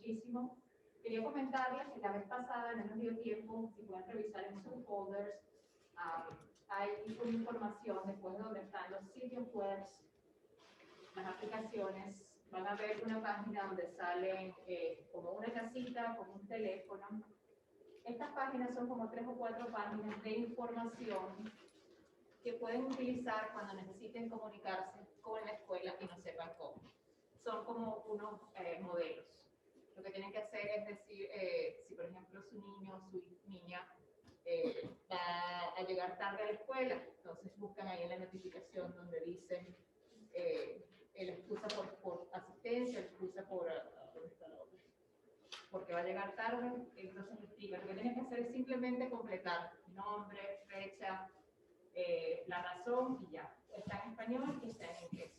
muchísimo. Quería comentarles que la vez pasada no nos dio tiempo, si pueden revisar en sus folders, hay una información después de donde están los sitios web, las aplicaciones. Van a ver una página donde salen como una casita, como un teléfono. Estas páginas son como 3 o 4 páginas de información que pueden utilizar cuando necesiten comunicarse con la escuela y no sepan cómo. Son como unos modelos. Lo que tienen que hacer es decir, si por ejemplo su niño o su niña va a llegar tarde a la escuela, entonces buscan ahí en la notificación donde dice la excusa por asistencia, la excusa por ¿dónde está la otra? Porque va a llegar tarde, entonces explica. Lo que tienen que hacer es simplemente completar nombre, fecha, la razón y ya. Está en español y está en inglés.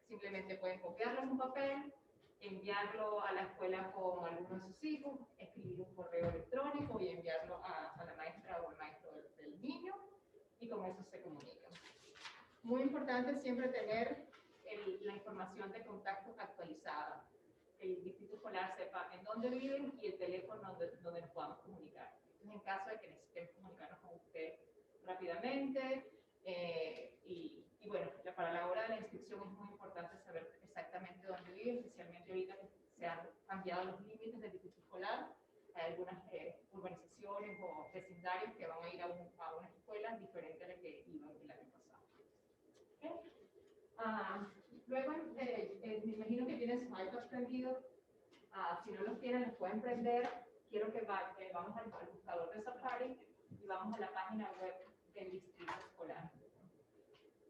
Simplemente pueden copiarlo en un papel, enviarlo a la escuela con alguno de sus hijos, escribir un correo electrónico y enviarlo a la maestra o el maestro del niño, y con eso se comunican. Muy importante siempre tener la información de contacto actualizada. El distrito escolar sepa en dónde viven y el teléfono donde nos podamos comunicar. Entonces, en caso de que necesitemos comunicarnos con usted rápidamente, y bueno, para la hora de la inscripción es muy importante saber exactamente dónde vive, especialmente ahorita que se han cambiado los límites del distrito escolar. Hay algunas urbanizaciones o vecindarios que van a ir a unas escuelas diferentes a las que iban el año pasado. ¿Okay? Luego, me imagino que tienen sus iPads prendidos. Si no los tienen, los pueden prender. Quiero que vamos al buscador de Safari y vamos a la página web del distrito escolar,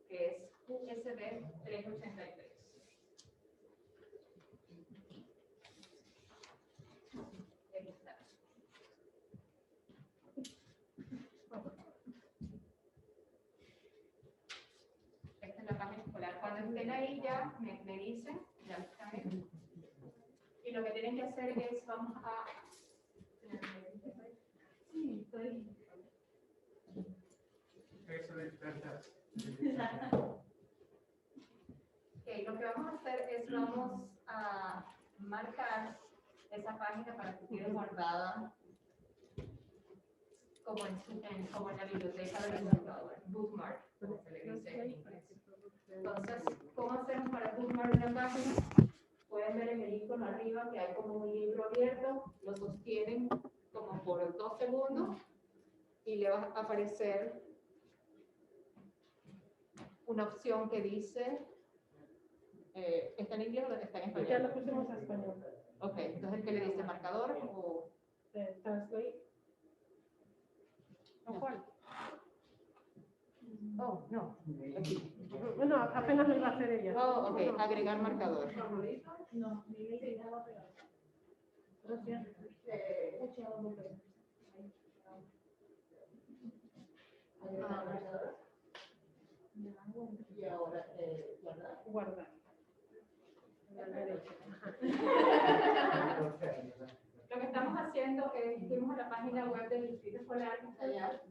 que es USB 383. Ahí está. Esta es la página escolar. Cuando estén ahí ya me dicen, ya están ahí. Y lo que tienen que hacer es, vamos a... Sí, estoy... Okay, lo que vamos a hacer es vamos a marcar esa página para que quede guardada como en la biblioteca del computador, bookmark, como se le dice en inglés. Entonces, ¿cómo hacemos para bookmark una página? Pueden ver en el icono arriba que hay como un libro abierto, lo sostienen como por 2 segundos y le va a aparecer una opción que dice, ¿está en inglés o está en español? Ya lo pusimos en español. Ok, entonces, ¿qué le dice? ¿Marcador o...? Translate. ¿O cuál? Oh, no. Aquí. No, apenas lo iba a hacer ella. Oh, ok, agregar marcador. No, mi hija va a pegar. Gracias. Y ahora, guardar. Guardar. A la derecha. Lo que estamos haciendo es, fuimos a la página web del distrito escolar, que está allá,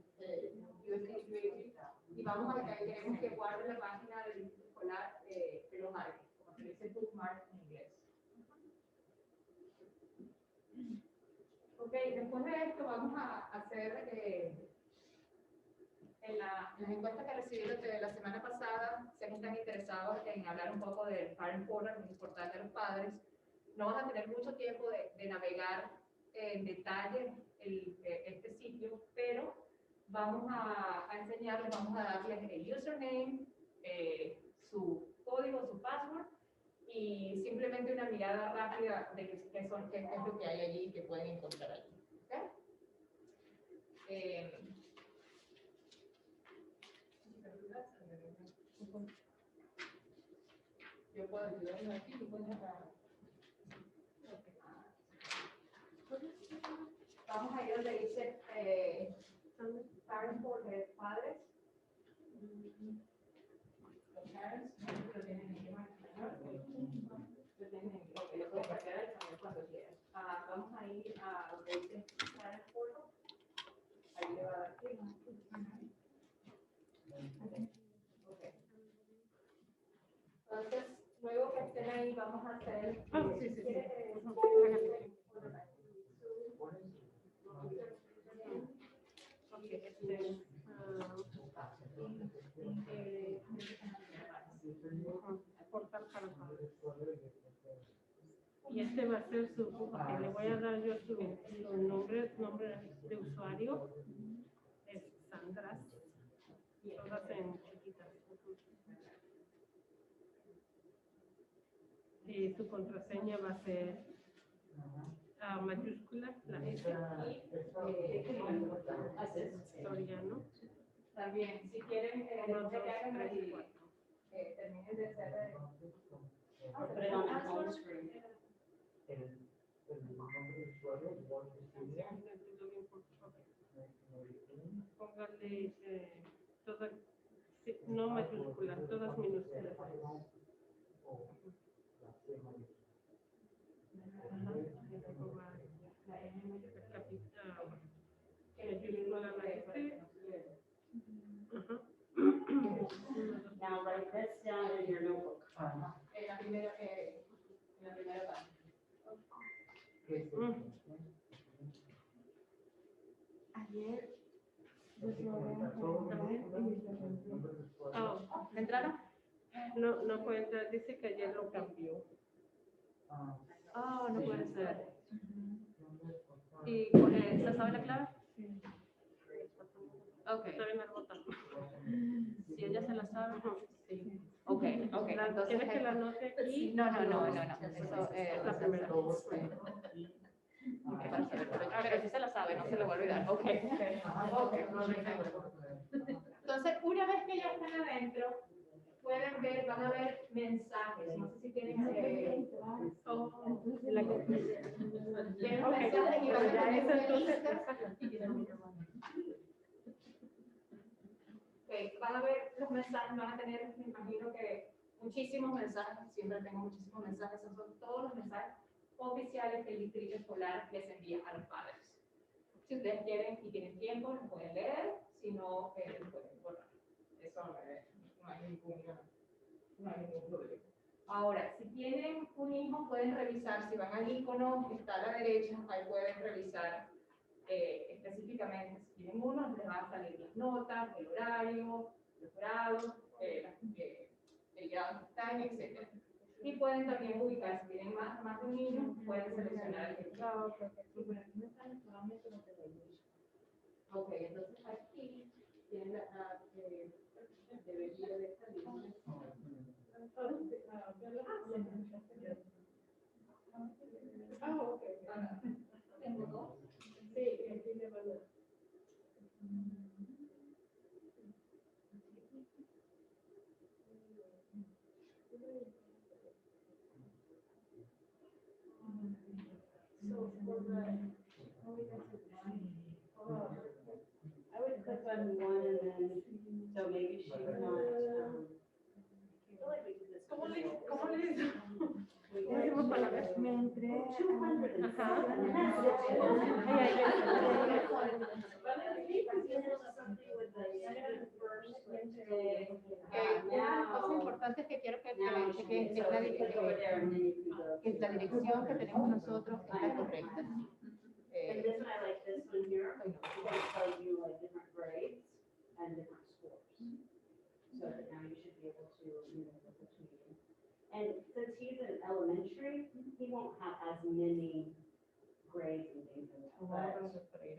y vamos a que queremos que guarde la página del distrito escolar, que lo marque, como se dice bookmark en inglés. Ok, después de esto vamos a hacer, en las encuestas que recibí de la semana pasada, si están interesados en hablar un poco del Parent Portal, muy importante a los padres. No vas a tener mucho tiempo de navegar en detalle este sitio, pero vamos a enseñarles, vamos a darles el username, su código, su password, y simplemente una mirada rápida de qué es lo que hay allí que pueden encontrar allí. ¿Okay? Yo puedo ayudarles aquí, tú puedes vamos a ir donde dice Parent Portal, padres. Los parents lo tienen en idioma español. Lo tienen en inglés, lo pueden cambiar al español cuando quieran. Vamos a ir a donde dice Parent Portal. Ahí le va a dar clic. Okay. Entonces, luego que estén ahí, vamos a hacer. Sí. Y este va a ser su, ok, le voy a dar yo su nombre de usuario. Es Sandra. Todas en chiquitas. Y su contraseña va a ser mayúscula, la S, Soriano. También, si quieren, 1, 2, que hagan 3, el, 4. terminen de hacer Put it on the home screen. Póngale todas, sí, no mayúsculas, todas minúsculas. Now write this down in your notebook. en la primera parte. Ayer, Oh, ¿Entraron? no puede entrar, dice que ayer lo cambió. Oh, no puede ser. ¿Y se sabe la clave? Ok. Está bien el botón. Si ella se la sabe, Sí. ok, entonces... ¿Quieres que la anote aquí? No, eso es la primera. Pero si se la sabe, no se le va a olvidar. Ok. Entonces, una vez que ya están adentro, pueden ver, van a ver mensajes. No sé si tienen tienen mensajes y van a tener una lista. Ok, van a ver los mensajes, van a tener, me imagino que muchísimos mensajes, siempre tengo muchísimos mensajes, esos son todos los mensajes oficiales que el distrito escolar les envía a los padres. Si ustedes quieren y tienen tiempo, los pueden leer, si no, los pueden borrar. Eso no hay ningún problema. Ahora, si tienen un hijo, pueden revisar, si van al icono que está a la derecha, ahí pueden revisar específicamente, si tienen uno, les van a salir las notas, el horario, los grados, el grado que están, etc. Y pueden también ubicar, si tienen más de un niño, pueden seleccionar el grado. Ok, entonces aquí tienen debería de salir. Ok. Tengo dos. Sí, aquí le van a... So for the, I would click on one and then, So maybe she's not, I feel like we did this. ¿Cómo le hizo? We ¿Cómo hicimos para ver? me entré. Ajá. Una cosa importante que quiero que es la dirección que tenemos nosotros es la correcta. and this one, I like this one here, because it tells you like different grades and different scores. So that now you should be able to, look between. And since he's in elementary, he won't have as many grades and things like that. So you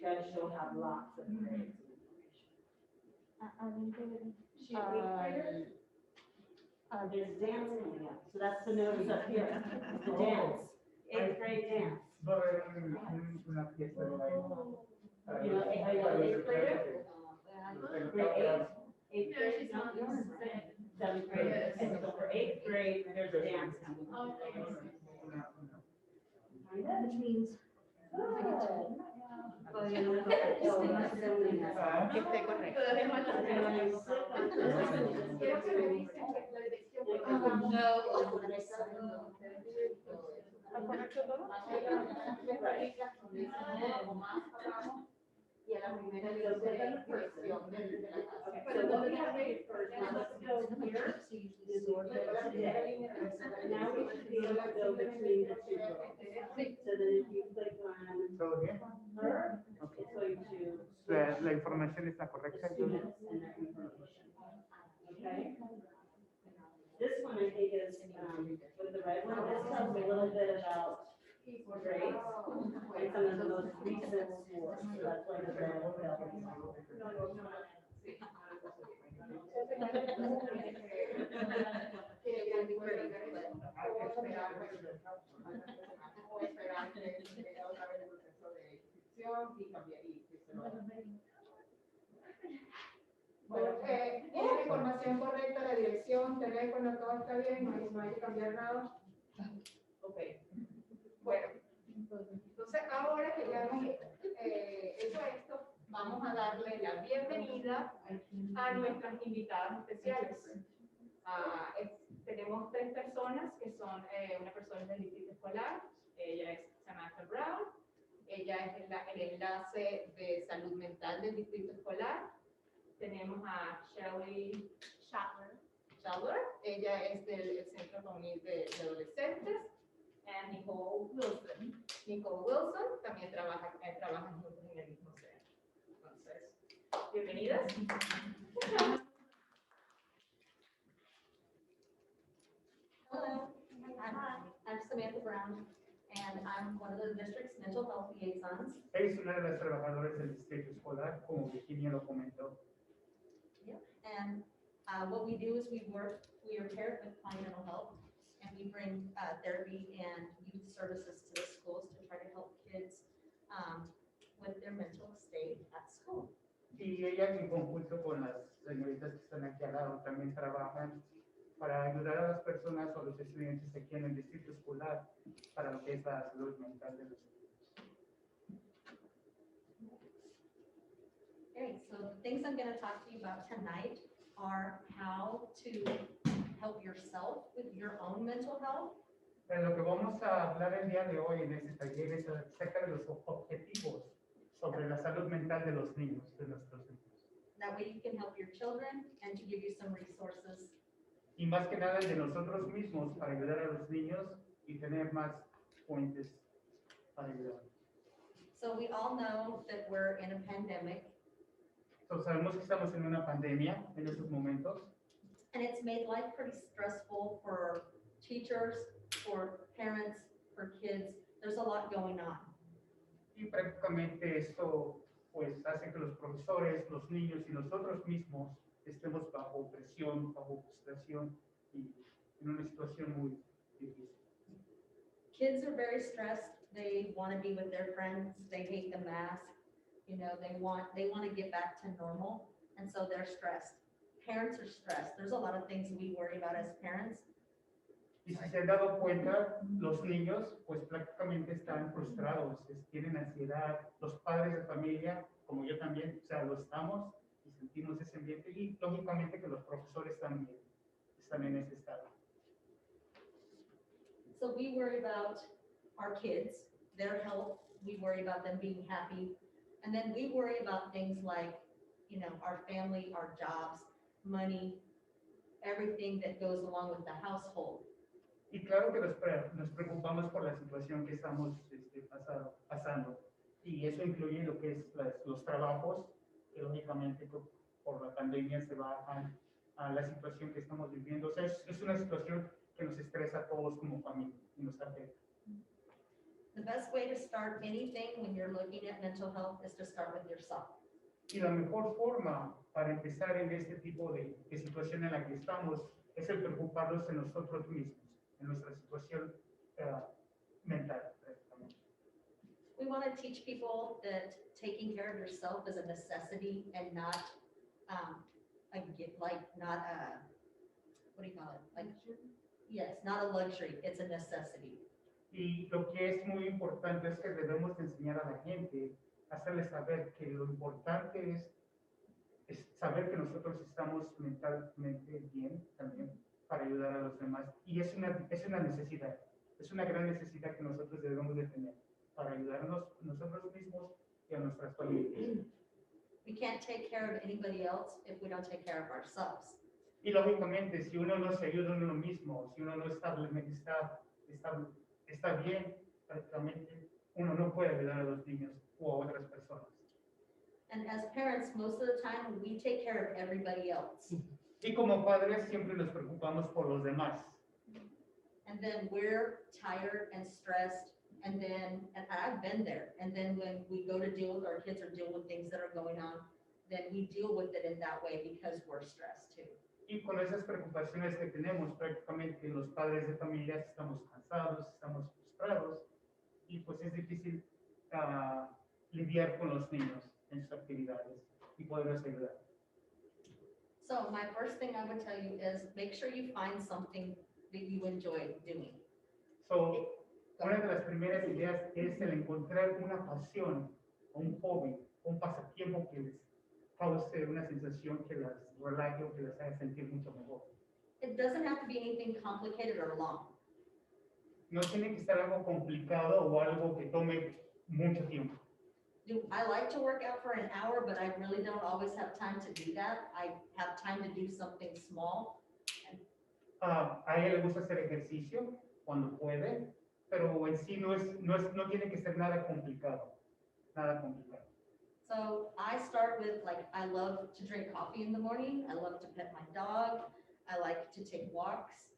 guys should have lots of grades and information. She's eighth grader? There's dance coming up, so that's the notice up here, the dance, eighth grade dance. You know, eighth grader? Grade eighth grade, no, seventh grade, and so for eighth grade, there's a dance coming up. Which means. Todavía no lo estoy haciendo. Que esté correcto. Quiero que me dicen la dirección. ¿Está correcto todo? Y a la primera dirección de la casa. So what we have made first, now let's go here. Now we should be able to go between the two girls. So then if you click on her, it's going to. La información está correcta. Students and their information. Okay? This one I think is, with the red one, about grades and some of the most recent scores, so that's why the red fell. O esperar que venga otra vez el proceso de inscripción y cambiar y que se lo Bueno, tiene la información correcta, la dirección, teléfono, todo está bien, no hay que cambiar nada. Ok. Bueno, entonces ahora que ya hemos hecho esto, vamos a darle la bienvenida a nuestras invitadas especiales. Tenemos 3 personas que son una persona del distrito escolar, ella es Samantha Brown, ella es el enlace de salud mental del distrito escolar. Tenemos a Shelley Schaller, ella es del Centro Juvenil de Adolescentes, y Nicole Wilson. Nicole Wilson también trabajan juntos en el mismo centro. Entonces, bienvenidas. Hello, I'm Samantha Brown, and I'm one of the district's mental health liaisons. Es una de las trabajadoras del distrito escolar, como Virginia lo comentó. And what we do is we are paired with Klein Mental Health, and we bring therapy and youth services to the schools to try to help kids with their mental state at school. Y ella, en conjunto con las señoritas que están aquí al lado, también trabajan para ayudar a las personas o los estudiantes aquí en el distrito escolar para lo que es la salud mental de los niños. Okay, so the things I'm going to talk to you about tonight are how to help yourself with your own mental health. Pero lo que vamos a hablar el día de hoy en este taller es acerca de los objetivos sobre la salud mental de los niños, de nuestros niños. That way you can help your children and to give you some resources. Y más que nada de nosotros mismos para ayudar a los niños y tener más fuentes para ayudar. So we all know that we're in a pandemic, Entonces, sabemos que estamos en una pandemia en estos momentos and it's made life pretty stressful for teachers, for parents, for kids. There's a lot going on. y prácticamente esto pues hace que los profesores, los niños y nosotros mismos estemos bajo presión, bajo frustración y en una situación muy difícil. Kids are very stressed. They want to be with their friends. They hate the mask. You know, they want to get back to normal, and so they're stressed. Parents are stressed. There's a lot of things we worry about as parents. Y si se han dado cuenta, los niños pues prácticamente están frustrados, tienen ansiedad, los padres de familia, como yo también, o sea, lo estamos y sentimos ese ambiente y lógicamente que los profesores también están en ese estado. So we worry about our kids, their health. We worry about them being happy. And then we worry about things like, you know, our family, our jobs, money, everything that goes along with the household. Y claro que nos preocupamos por la situación que estamos pasando. Y eso incluye lo que es los trabajos, que lógicamente por la pandemia se bajan a la situación que estamos viviendo. O sea, es una situación que nos estresa a todos como familia y nos afecta. The best way to start anything when you're looking at mental health is to start with yourself. Y la mejor forma para empezar en este tipo de situación en la que estamos es el preocuparnos en nosotros mismos, en nuestra situación mental. We want to teach people that taking care of yourself is a necessity and not a gift, like not a, what do you call it? Like, yes, not a luxury, it's a necessity. Y lo que es muy importante es que debemos de enseñar a la gente, hacerles saber que lo importante es saber que nosotros estamos mentalmente bien también para ayudar a los demás. Y es una necesidad, es una gran necesidad que nosotros debemos de tener para ayudarnos nosotros mismos y a nuestras familias. We can't take care of anybody else if we don't take care of ourselves. Y lógicamente, si uno no se ayuda a uno mismo, si uno no está bien, prácticamente uno no puede ayudar a los niños o a otras personas. And as parents, most of the time, we take care of everybody else. Y como padres siempre nos preocupamos por los demás. and then we're tired and stressed, and I've been there, and then when we go to deal with our kids or deal with things that are going on, then we deal with it in that way because we're stressed too. Y con esas preocupaciones que tenemos, prácticamente los padres de familia estamos cansados, estamos frustrados, y pues es difícil lidiar con los niños en sus actividades y poderlos ayudar. So my first thing I would tell you is make sure you find something that you enjoy doing. So, una de las primeras ideas es el encontrar una pasión, o un hobby, un pasatiempo que les cause una sensación que las relaje o que las haga sentir mucho mejor. It doesn't have to be anything complicated or long. No tiene que ser algo complicado o algo que tome mucho tiempo. I like to work out for an hour, but I really don't always have time to do that. I have time to do something small. A ella le gusta hacer ejercicio cuando puede, pero en sí no tiene que ser nada complicado, nada complicado. So I start with, like, I love to drink coffee in the morning. I love to pet my dog. I like to take walks.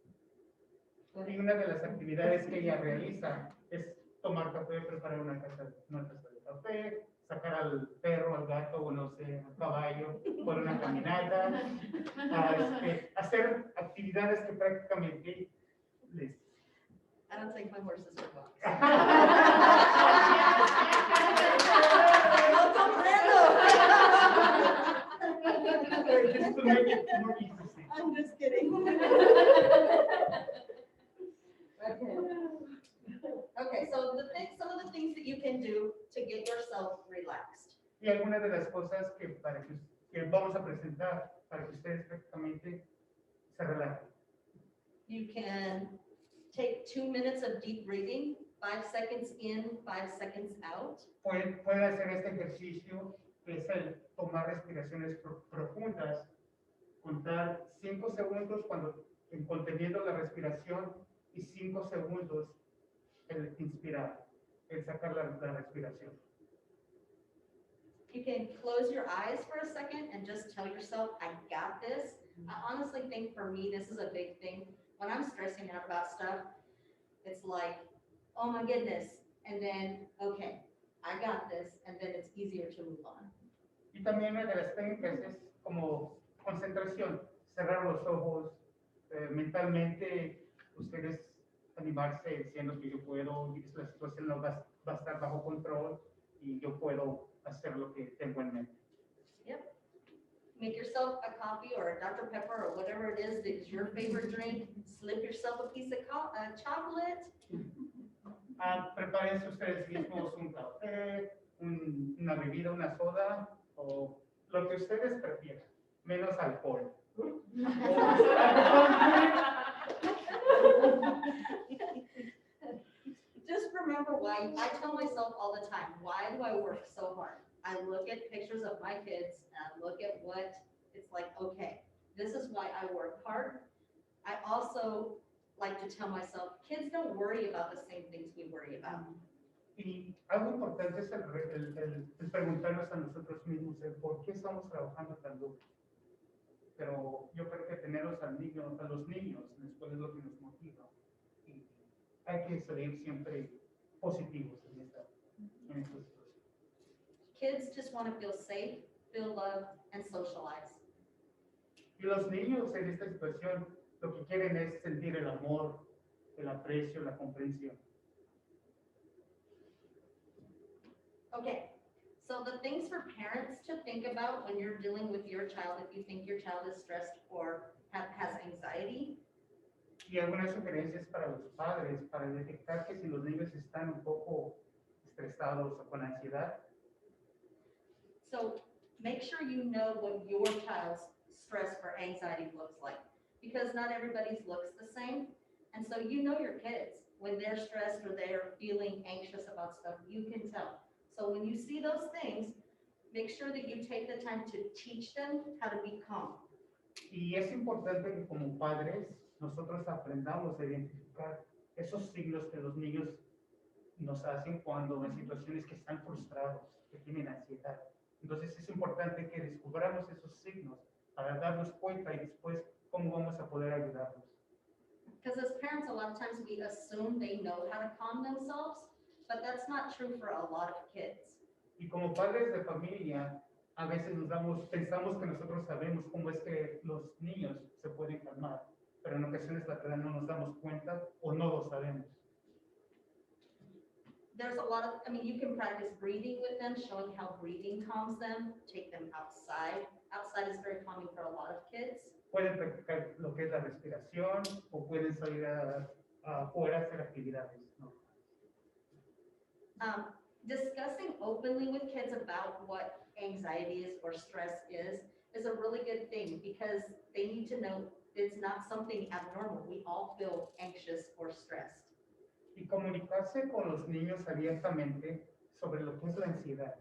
Y una de las actividades que ella realiza es tomar café, preparar una taza de café, sacar al perro, al gato, o no sé, al caballo, por una caminata, hacer actividades que prácticamente les... I don't take my horses for walks. Just to make it more interesting. I'm just kidding. Okay, so some of the things that you can do to get yourself relaxed. Y algunas de las cosas que vamos a presentar para que ustedes prácticamente se relajen. You can take 2 minutes of deep breathing, 5 seconds in, 5 seconds out. Pueden hacer este ejercicio que es el tomar respiraciones profundas, contar 5 segundos conteniendo la respiración y 5 segundos el inspirar, el sacar la respiración. You can close your eyes for a second and just tell yourself, I got this. I honestly think for me, this is a big thing. When I'm stressing out about stuff, it's like, oh my goodness. And then, okay, I got this. And then it's easier to move on. Y también una de las técnicas es como concentración, cerrar los ojos, mentalmente ustedes animarse diciendo que yo puedo, la situación no va a estar bajo control y yo puedo hacer lo que tengo en mente. Yep. Make yourself a coffee or a Dr. Pepper or whatever it is that is your favorite drink. Slip yourself a piece of chocolate. Prepárense ustedes mismos un café, una bebida, una soda o lo que ustedes prefieran, menos alcohol. Just remember why, I tell myself all the time, why do I work so hard? I look at pictures of my kids and I look at what it's like, okay, this is why I work hard. I also like to tell myself, kids don't worry about the same things we worry about. Y algo importante es el preguntarnos a nosotros mismos el por qué estamos trabajando tan duro. Pero yo creo que tenerlos a los niños, después es lo que nos motiva. Y hay que salir siempre positivos en esta situación. Kids just want to feel safe, feel loved, and socialize. Y los niños en esta situación lo que quieren es sentir el amor, el aprecio, la comprensión. Okay, so the things for parents to think about when you're dealing with your child, if you think your child is stressed or has anxiety. Y algunas sugerencias para los padres, para detectar que si los niños están un poco estresados o con ansiedad. So make sure you know what your child's stress or anxiety looks like, because not everybody's looks the same. And so you know your kids, when they're stressed or they're feeling anxious about stuff, you can tell. So when you see those things, make sure that you take the time to teach them how to be calm. Y es importante que como padres nosotros aprendamos a identificar esos signos que los niños nos hacen cuando en situaciones que están frustrados, que tienen ansiedad. Entonces es importante que descubramos esos signos para darnos cuenta y después cómo vamos a poder ayudarlos. Because as parents, a lot of times we assume they know how to calm themselves, but that's not true for a lot of kids. Y como padres de familia, a veces pensamos que nosotros sabemos cómo es que los niños se pueden calmar, pero en ocasiones la verdad no nos damos cuenta o no lo sabemos. There's a lot of, I mean, you can practice breathing with them, showing how breathing calms them, take them outside. Outside is very calming for a lot of kids. Pueden practicar lo que es la respiración o pueden salir afuera a hacer actividades, ¿no? Discussing openly with kids about what anxiety is or stress is a really good thing because they need to know it's not something abnormal. We all feel anxious or stressed. Y comunicarse con los niños abiertamente sobre lo que es la ansiedad,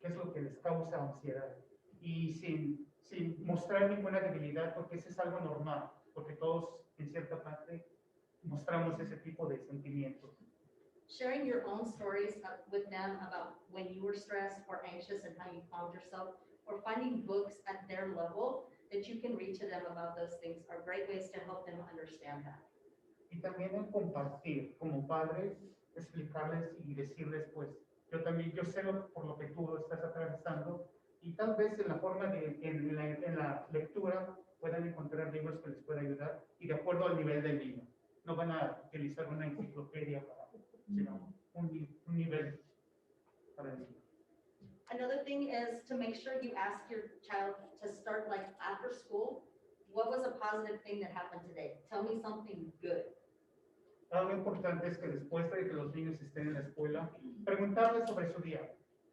qué es lo que les causa ansiedad, y sin mostrar ninguna debilidad, porque eso es algo normal, porque todos en cierta parte mostramos ese tipo de sentimientos. Sharing your own stories with them about when you were stressed or anxious and how you calmed yourself, or finding books at their level that you can read to them about those things are great ways to help them understand that. Y también el compartir, como padres, explicarles y decirles, pues, yo sé por lo que tú estás atravesando, y tal vez en la forma en la lectura puedan encontrar libros que les puedan ayudar, y de acuerdo al nivel del niño. No van a utilizar una enciclopedia sino un nivel para el niño. Another thing is to make sure you ask your child to start like after school, what was a positive thing that happened today? Tell me something good. Algo importante es que después de que los niños estén en la escuela, preguntarles sobre su día.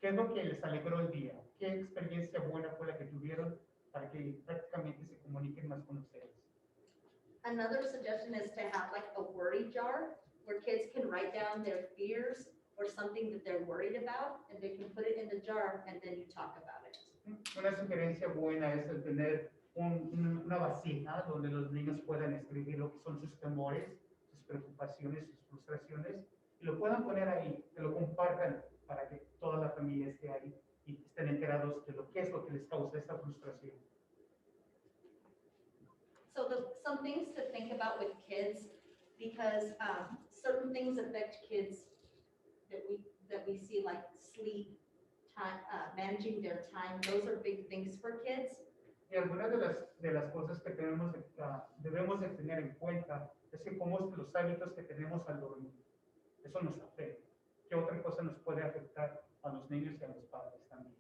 ¿Qué es lo que les alegró el día? ¿Qué experiencia buena fue la que tuvieron para que prácticamente se comuniquen más con ustedes? Another suggestion is to have like a worry jar where kids can write down their fears or something that they're worried about, and they can put it in the jar and then you talk about it. Una sugerencia buena es el tener una vasija donde los niños puedan escribir lo que son sus temores, sus preocupaciones, sus frustraciones, y lo puedan poner ahí, que lo compartan para que toda la familia esté ahí y estén enterados de qué es lo que les causa esta frustración. So some things to think about with kids, because certain things affect kids that we see, like sleep, time, managing their time. Those are big things for kids. Y algunas de las cosas que debemos de tener en cuenta es que cómo es los hábitos que tenemos al dormir. Eso nos afecta. ¿Qué otra cosa nos puede afectar a los niños y a los padres también?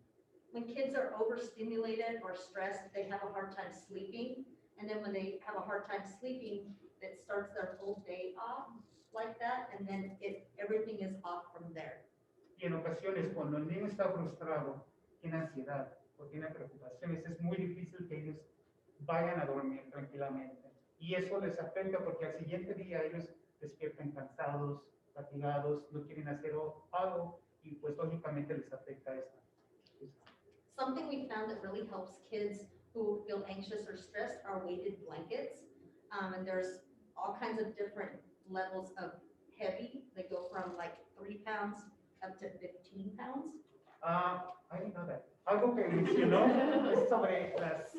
When kids are overstimulated or stressed, they have a hard time sleeping. And then when they have a hard time sleeping, it starts their whole day off like that. And then everything is off from there. Y en ocasiones, cuando el niño está frustrado, tiene ansiedad o tiene preocupaciones, es muy difícil que ellos vayan a dormir tranquilamente. Y eso les afecta porque al siguiente día ellos despiertan cansados, fatigados, no quieren hacer algo y pues lógicamente les afecta esto. Something we found that really helps kids who feel anxious or stressed are weighted blankets. And there's all kinds of different levels of heavy. They go from like 3 pounds up to 15 pounds. I didn't know that. Algo que mencionó es sobre las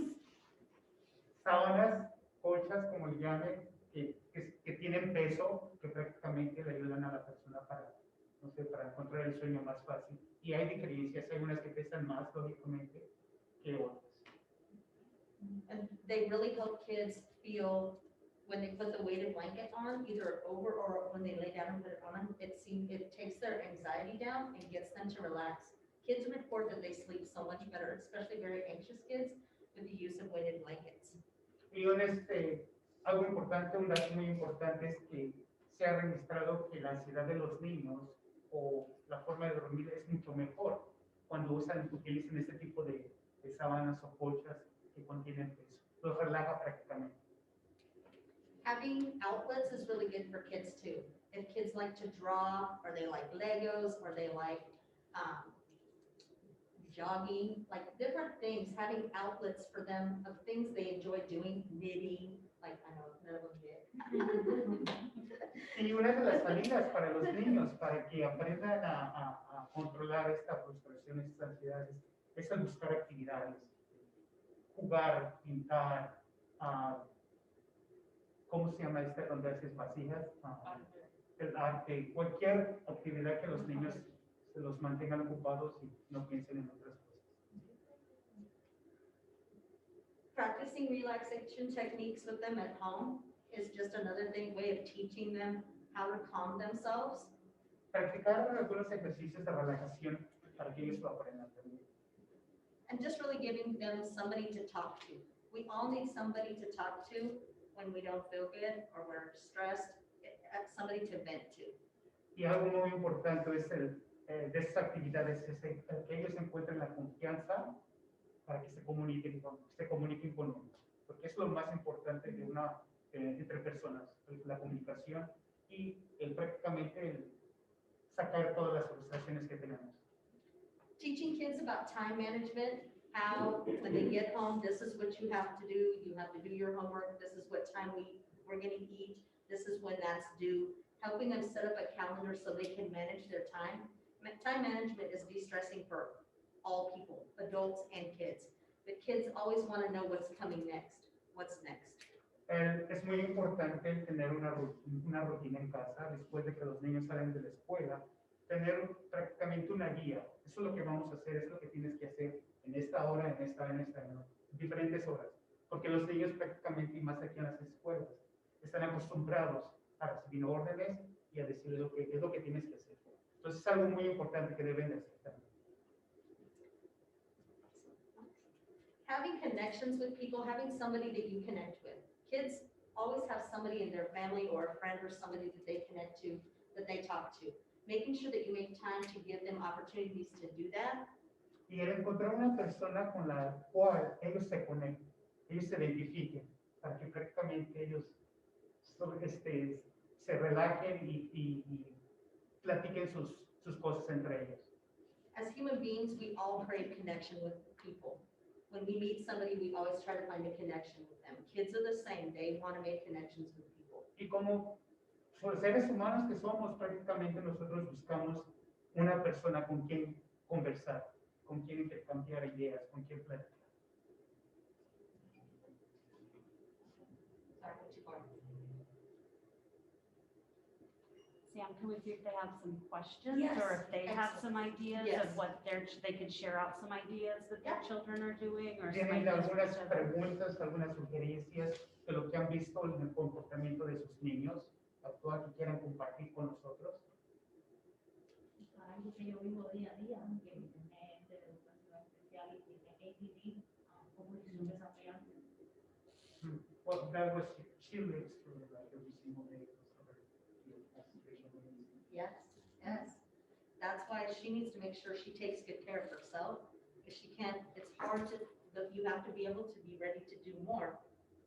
sábanas, colchas, como le llamen, que tienen peso, que prácticamente le ayudan a la persona para, no sé, para encontrar el sueño más fácil. Y hay diferencias, hay unas que pesan más, lógicamente, que otras. And they really help kids feel when they put the weighted blanket on, either over or when they lay down and put it on, it takes their anxiety down and gets them to relax. Kids report that they sleep so much better, especially very anxious kids, with the use of weighted blankets. Y algo importante, un dato muy importante es que se ha registrado que la ansiedad de los niños o la forma de dormir es mucho mejor cuando utilizan este tipo de sábanas o colchas que contienen peso. Los relaja prácticamente. Having outlets is really good for kids too. If kids like to draw, or they like Legos, or they like jogging, like different things, having outlets for them of things they enjoy doing, knitting, like I know none of them knit. Y una de las salidas para los niños, para que aprendan a controlar esta frustración, estas ansiedades, es el buscar actividades, jugar, pintar, ¿cómo se llama este donde haces vasijas? El arte, cualquier actividad que los niños se los mantengan ocupados y no piensen en otras cosas. Practicing relaxation techniques with them at home is just another way of teaching them how to calm themselves. Practicar algunos ejercicios de relajación para que ellos lo aprendan también. And just really giving them somebody to talk to. We all need somebody to talk to when we don't feel good or we're stressed, somebody to vent to. Y algo muy importante es de esas actividades, es que ellos encuentren la confianza para que se comuniquen con uno. Porque es lo más importante de entre personas, la comunicación y prácticamente sacar todas las frustraciones que tenemos. Teaching kids about time management, how when they get home, this is what you have to do. You have to do your homework. This is what time we're going to eat. This is when that's due. Helping them set up a calendar so they can manage their time. Time management is de-stressing for all people, adults and kids. But kids always want to know what's coming next. What's next? Es muy importante tener una rutina en casa después de que los niños salen de la escuela, tener prácticamente una guía. Eso es lo que vamos a hacer, es lo que tienes que hacer en esta hora, en diferentes horas. Porque los niños prácticamente, y más aquí en las escuelas, están acostumbrados a recibir órdenes y a decirles lo que es lo que tienes que hacer. Entonces es algo muy importante que deben de hacer también. Having connections with people, having somebody that you connect with. Kids always have somebody in their family or a friend or somebody that they connect to, that they talk to. Making sure that you make time to give them opportunities to do that. Y el encontrar una persona con la cual ellos se conecten, ellos se identifiquen, para que prácticamente ellos se relajen y platiquen sus cosas entre ellos. As human beings, we all crave connection with people. When we meet somebody, we always try to find a connection with them. Kids are the same. They want to make connections with people. Y como seres humanos que somos, prácticamente nosotros buscamos una persona con quien conversar, con quien intercambiar ideas, con quien platicar. Sorry, what's your point? Sam, can we see if they have some questions? Yes, Or if they have excellent. some ideas Yes. of what they could share out some ideas that their Yeah. children are doing or some Tienen ideas for algunas each other? preguntas, algunas sugerencias de lo que han visto en el comportamiento de sus niños actual que quieran compartir con nosotros. Algo que yo vivo día a día, que mi internet de educación especial y tiene ADD, comunicación desafiante. Well, that was she lives for like every single day. Yes, yes. That's why she needs to make sure she takes good care of herself. If she can't, it's hard to, but you have to be able to be ready to do more.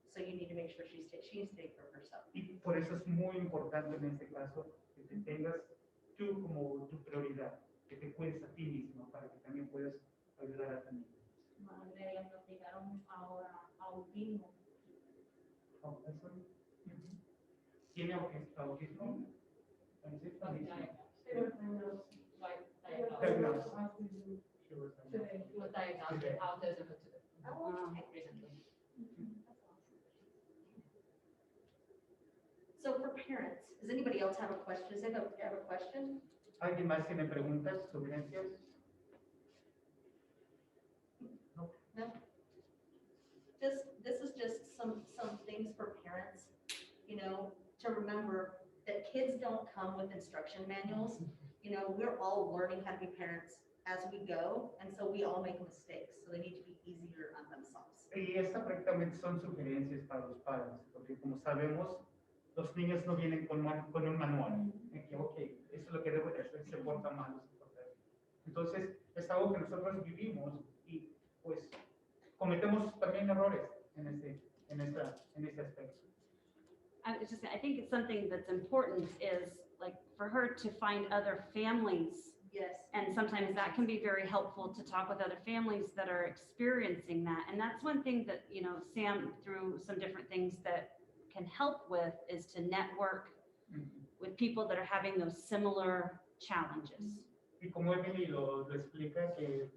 So you need to make sure she needs to take care of herself. Y por eso es muy importante en este caso que te tengas tú como tu prioridad, que te cuides a ti mismo para que también puedas ayudar a tu niño. Madre, le diagnosticaron ahora autismo. Oh, eso. ¿Tiene autismo? Diagnosed. She was diagnosed. He was diagnosed with autism Oh, recently. So for parents, does anybody else have a question? Does anybody have a question? ¿Alguien más tiene preguntas, sugerencias? No? This is just some things for parents, you know, to remember that kids don't come with instruction manuals. You know, we're all learning how to be parents as we go, and so we all make mistakes, so they need to be easier on themselves. Y esta prácticamente son sugerencias para los padres, porque como sabemos, los niños no vienen con un manual. De que, ok, eso es lo que debo de hacer, se porta mal, se porta bien. Entonces, es algo que nosotros vivimos y pues cometemos también errores en ese aspecto. I think it's something that's important is like for her to find other families. Yes. And sometimes that can be very helpful to talk with other families that are experiencing that. And that's one thing that, you know, Sam, through some different things that can help with is to network with people that are having those similar challenges. Y como Emily lo explica, que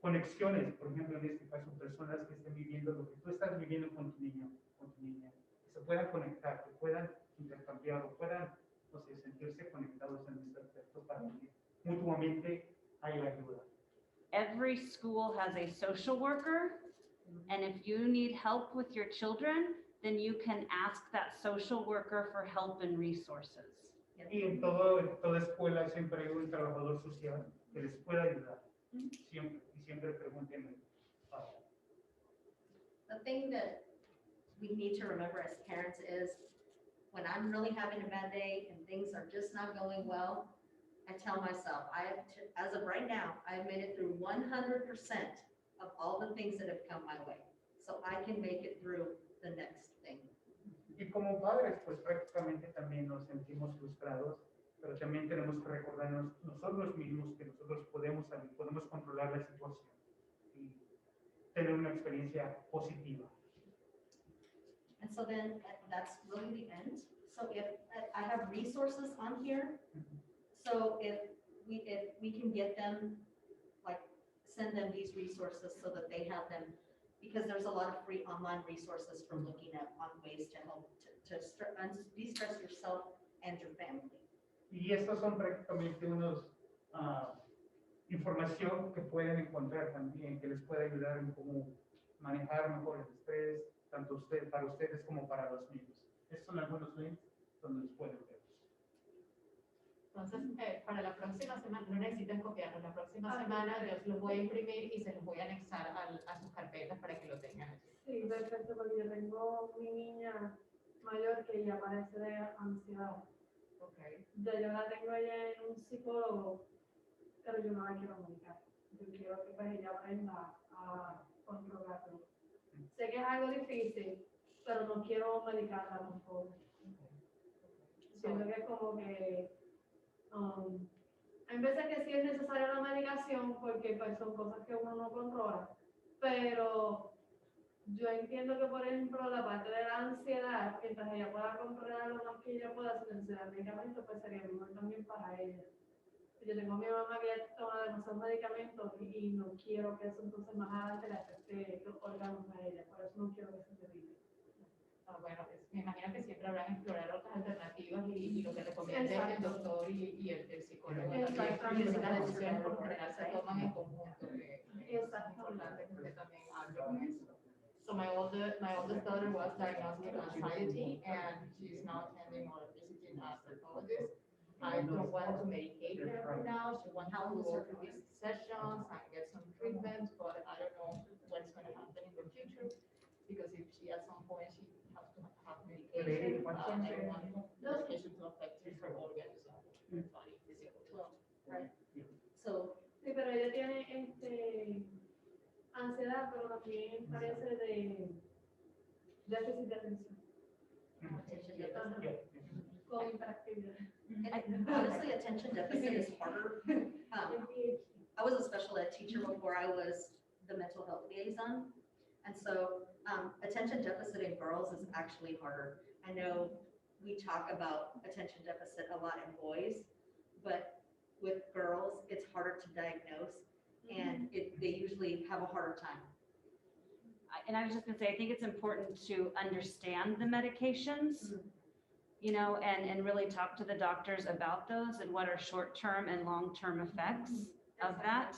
conexiones, por ejemplo, en este caso, personas que estén viviendo lo que tú estás viviendo con tu niño, con tu niña, se puedan conectar, que puedan intercambiar o puedan, no sé, sentirse conectados en este aspecto para que mutuamente haya ayuda. Every school has a social worker, and if you need help with your children, then you can ask that social worker for help and resources. Y en toda escuela siempre hay un trabajador social que les pueda ayudar. Siempre, y siempre pregúntenme. The thing that we need to remember as parents is when I'm really having a bad day and things are just not going well, I tell myself, as of right now, I've made it through 100% of all the things that have come my way. So I can make it through the next thing. Y como padres, pues prácticamente también nos sentimos frustrados, pero también tenemos que recordarnos nosotros mismos que nosotros podemos controlar la situación y tener una experiencia positiva. And so then that's really the end. So if I have resources on here, so if we can get them, like send them these resources so that they have them, because there's a lot of free online resources for looking at on ways to help to de-stress yourself and your family. Y estos son prácticamente unos información que pueden encontrar también, que les puede ayudar en cómo manejar mejor el estrés, tanto para ustedes como para los niños. Estos son algunos links donde los pueden ver. Entonces, para la próxima semana, no necesitan copiarlo, la próxima semana yo los voy a imprimir y se los voy a anexar a sus carpetas para que lo tengan allí. Sí, perfecto, porque yo tengo mi niña mayor que ya padece de ansiedad. Okay. Ya yo la tengo ella en un psicólogo, pero yo no la quiero medicar. Yo quiero que pues ella aprenda a controlarlo. Sé que es algo difícil, pero no quiero medicarla tampoco. Siento que es como que hay veces que sí es necesaria la medicación porque pues, son cosas que uno no controla, pero yo entiendo que, por ejemplo, la parte de la ansiedad, mientras ella pueda controlar lo más que ella pueda sin necesidad de medicamentos, pues sería mejor también para ella. Yo tengo a mi mamá que ya toma demasiados medicamentos y no quiero que eso entonces más adelante le afecte los órganos a ella, por eso no quiero que se debilite. Bueno, me imagino que siempre habrán explorar otras alternativas y lo que recomiende el doctor y el psicólogo también, porque si las decisiones por lo general se toman en conjunto, es importante que usted también hable con eso. So my oldest daughter was diagnosed with anxiety and she's now attending or visiting a psychologist. I don't want to medicate her right now. She wants to go through these sessions and get some treatment, but I don't know what's going to happen in the future because if she at some point she has to have medication, I don't want medication to affect her organs, body, physical. Right. So Sí, pero ella tiene ansiedad, pero también parece de déficit de atención, attention deficit. con hiperactividad. And honestly, attention deficit is harder. I was a special ed teacher before I was the mental health liaison. And so attention deficit in girls is actually harder. I know we talk about attention deficit a lot in boys, but with girls, it's harder to diagnose and they usually have a harder time. And I was just gonna say, I think it's important to understand the medications, you know, and really talk to the doctors about those and what are short-term and long-term effects of that.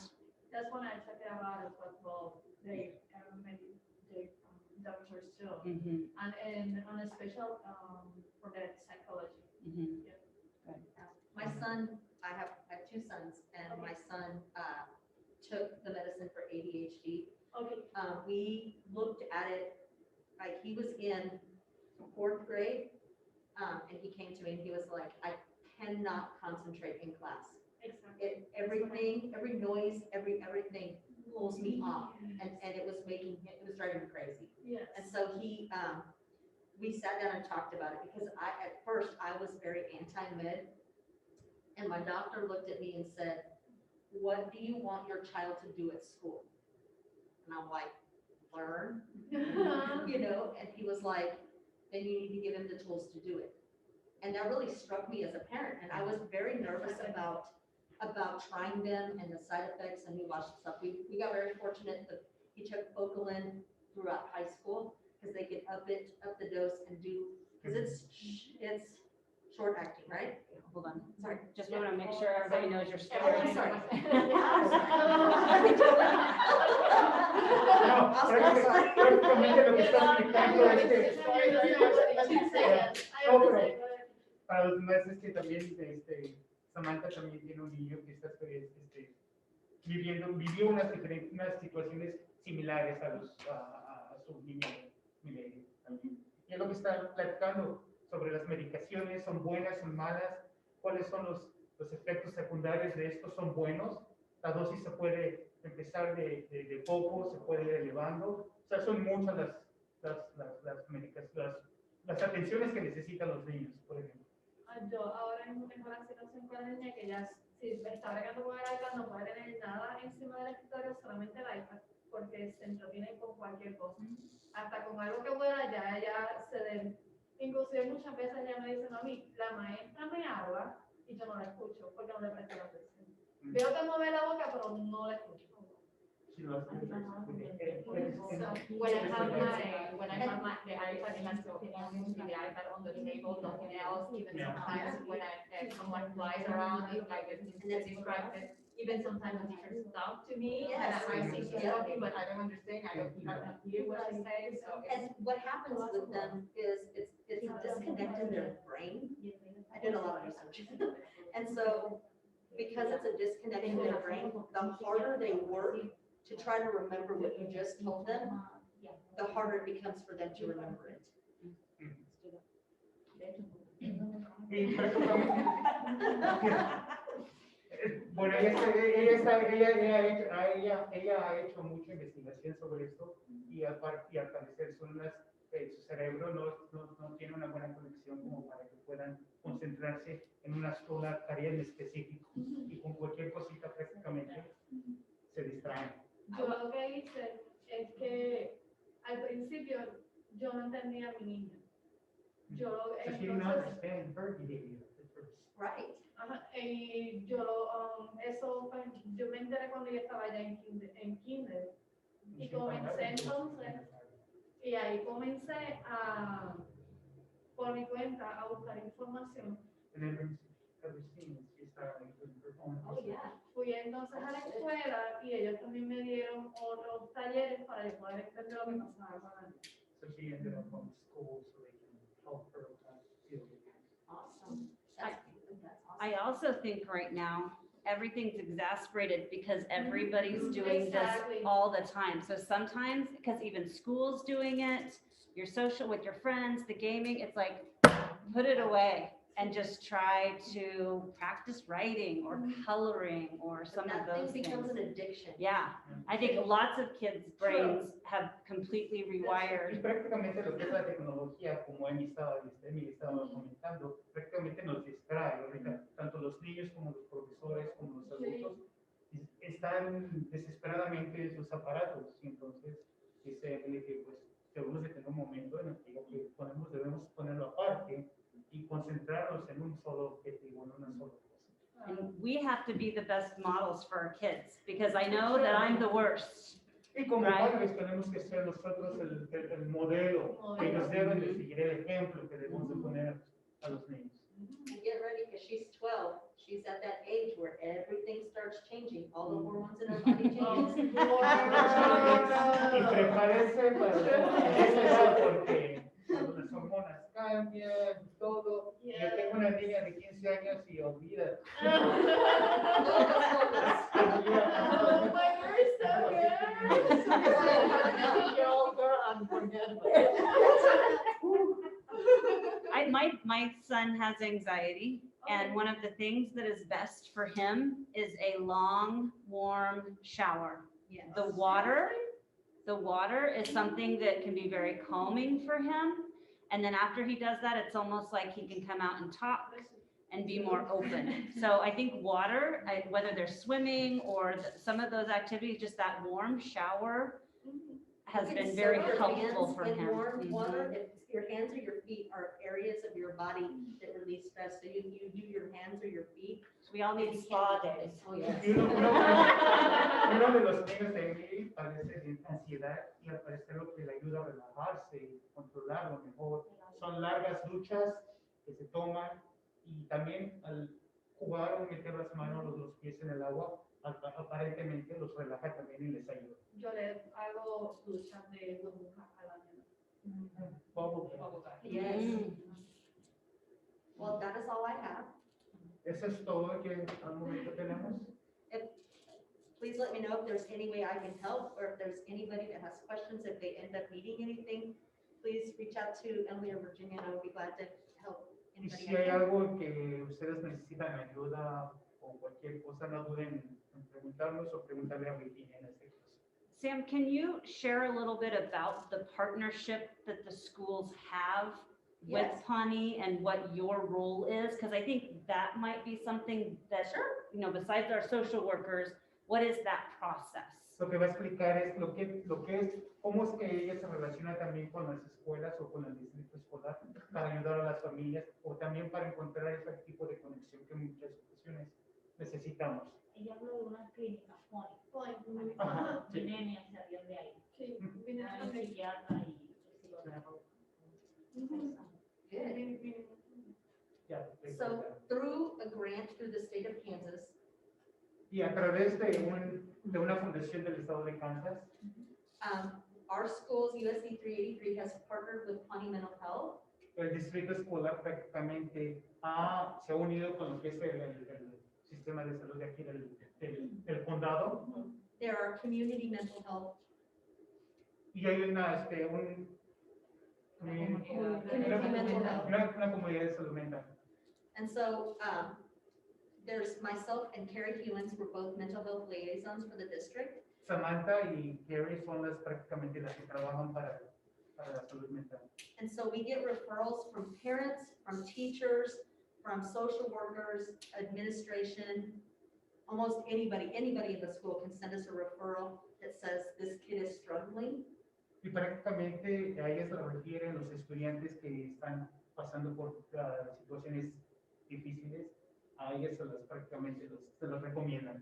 That's when I check them out as well. They doctors too, Mhm, and on a special for the psychology. mhm. My son, I have two sons, and my son took the medicine for ADHD. Okay. We looked at it, like he was in 4th grade, and he came to me and he was like, I cannot concentrate in class. Exactly. Everything, every noise, everything pulls me off, and it was driving me crazy. Yes. And so we sat down and talked about it because at first I was very anti-med. And my doctor looked at me and said, what do you want your child to do at school? And I'm like, learn, you know, and he was like, then you need to give him the tools to do it. And that really struck me as a parent. And I was very nervous about trying them and the side effects, and we watched stuff. We got very fortunate that he took Focalin throughout high school. because they can up the dose and do, because it's short acting, right? Hold on, Sorry. just want to make sure everybody knows your Oh, story. I'm sorry. No, prácticamente lo que está explicando es que para los demás es que también Samantha también tiene un niño que está vivió unas situaciones similares a su niño Milenio también. Y es lo que está platicando sobre las medicaciones, son buenas, son malas, cuáles son los efectos secundarios de esto, son buenos, la dosis se puede empezar de poco, se puede ir elevando, o sea, son muchas las medicaciones, las atenciones que necesitan los niños, por ejemplo. Yo ahora mismo tengo la situación con la niña que ya, si está bregando con el iPad, no puede tener nada encima del escritorio, solamente el iPad, porque se entretiene con cualquier cosa. Hasta con algo que pueda, ya ella se dé. Inclusive muchas veces ella me dice, mami, la maestra me habla y yo no la escucho porque no le presto atención. Veo que mueve la boca, pero no la escucho. Sí, lo hace. So when I have the iPad, it has to only be the iPad on the table, nothing else. Even sometimes when someone flies around, it's like it's distracted. Even sometimes the teacher talk to me, and I think she's talking, but I don't understand. I don't hear what she says. So And what happens with them is it's a disconnect in their brain. I did a lot of research. And so because it's a disconnect in their brain, the harder they work to try to remember what you just told them, the harder it becomes for them to remember it. Y bueno, ella ha hecho mucha investigación sobre esto y al parecer su cerebro no tiene una buena conexión como para que puedan concentrarse en una sola tarea en específico y con cualquier cosita prácticamente se distraen. Yo lo que hice es que al principio yo no entendía a mi niña. So she didn't understand her behavior at first. Right. Ajá, y yo me enteré cuando ella estaba ya en kinder. Y comencé entonces, y ahí comencé por mi cuenta, a buscar información. And then ever since she started doing her own Oh, yeah. Fui entonces a la escuela y ellos también me dieron otros talleres para yo poder entender lo que pasaba con la niña. So she ended up on school so they can help her deal with it. Awesome. That's awesome. I also think right now, everything's exasperated because everybody's doing Exactly. this all the time. So sometimes, because even school's doing it, your social with your friends, the gaming, it's like, put it away and just try to practice writing or coloring or some of That those thing things. becomes an addiction. Yeah, I think lots of kids' brains have completely Y rewired. prácticamente lo que es la tecnología, como Emily estaba comentando, prácticamente nos distrae. Ahorita, tanto los niños como los profesores, como los adultos, están desesperadamente en sus aparatos. Y entonces, dice Emily que pues debemos de tener un momento en el que lo que debemos ponerlo aparte y concentrarnos en un solo objetivo, en una sola cosa. And we have to be the best models for our kids because I know that I'm the worst. Y como Right. padres tenemos que ser nosotros el modelo, que ellos deben de seguir el ejemplo que debemos de poner a los niños. And get ready, because she's 12. She's at that age where everything starts changing. All the hormones in her body change. Y prepárense para esa edad porque cuando las hormonas cambian y todo. Yo tengo una niña de 15 años y olvida. Oh my God, so My son has anxiety, and one of the things that is best for him is a long, warm shower. Yes. The water is something that can be very calming for him. And then after he does that, it's almost like he can come out and talk and be more open. So I think water, whether they're swimming or some of those activities, just that warm shower has You can been very soak your helpful hands for in him. warm Mhm. water. If your hands or your feet are areas of your body that release stress, so you do your hands or your feet. We all need spa days. Oh, yes. Y uno de los niños de Emily, al padece de ansiedad y al parecer lo que le ayuda a relajarse, controlarlo mejor. Son largas duchas que se toman y también al jugar o meter las manos o los pies en el agua, aparentemente los relaja también y les ayuda. Yo le hago duchas de burbuja a la nena. Bubble bath. Yes. Mm. Well, that is all I have. Eso es todo que al momento tenemos. Please let me know if there's any way I can help, or if there's anybody that has questions, if they end up needing anything, please reach out to Emily or Virginia, and I will be glad to help Y anybody si I hay can. algo que ustedes necesitan ayuda o cualquier cosa, no duden en preguntarnos o preguntarle a Virginia en este caso. Sam, can you share a little bit about the partnership that the schools have with Yes. Pawnee and what your role is? Because I think that might be something that, Sure. you know, besides our social workers, what is that process? Lo que va a explicar es lo que es, cómo es que ella se relaciona también con las escuelas o con el distrito escolar para ayudar a las familias o también para encontrar ese tipo de conexión que en muchas ocasiones necesitamos. Ella habló de una clínica, Pony. Ajá, Mi sí. nene salió de ahí. Sí, vine Una también. psiquiatra y psicólogo. Good. Ya, So through a grant through the state of Kansas, y a través de una fundación del estado de Kansas, our schools, USC 383, has partnered with Pawnee Mental Health. el distrito escolar prácticamente se ha unido con lo que es el sistema de salud de aquí del condado There are community mental health, y hay una comunidad de salud mental. and so there's myself and Carrie Hewins, we're both mental health liaisons for the district. Samantha y Gary son prácticamente las que trabajan para la salud mental. And so we get referrals from parents, from teachers, from social workers, administration, almost anybody in the school can send us a referral that says this kid is struggling. Y prácticamente a ellas se refieren los estudiantes que están pasando por situaciones difíciles, a ellas prácticamente se los recomiendan.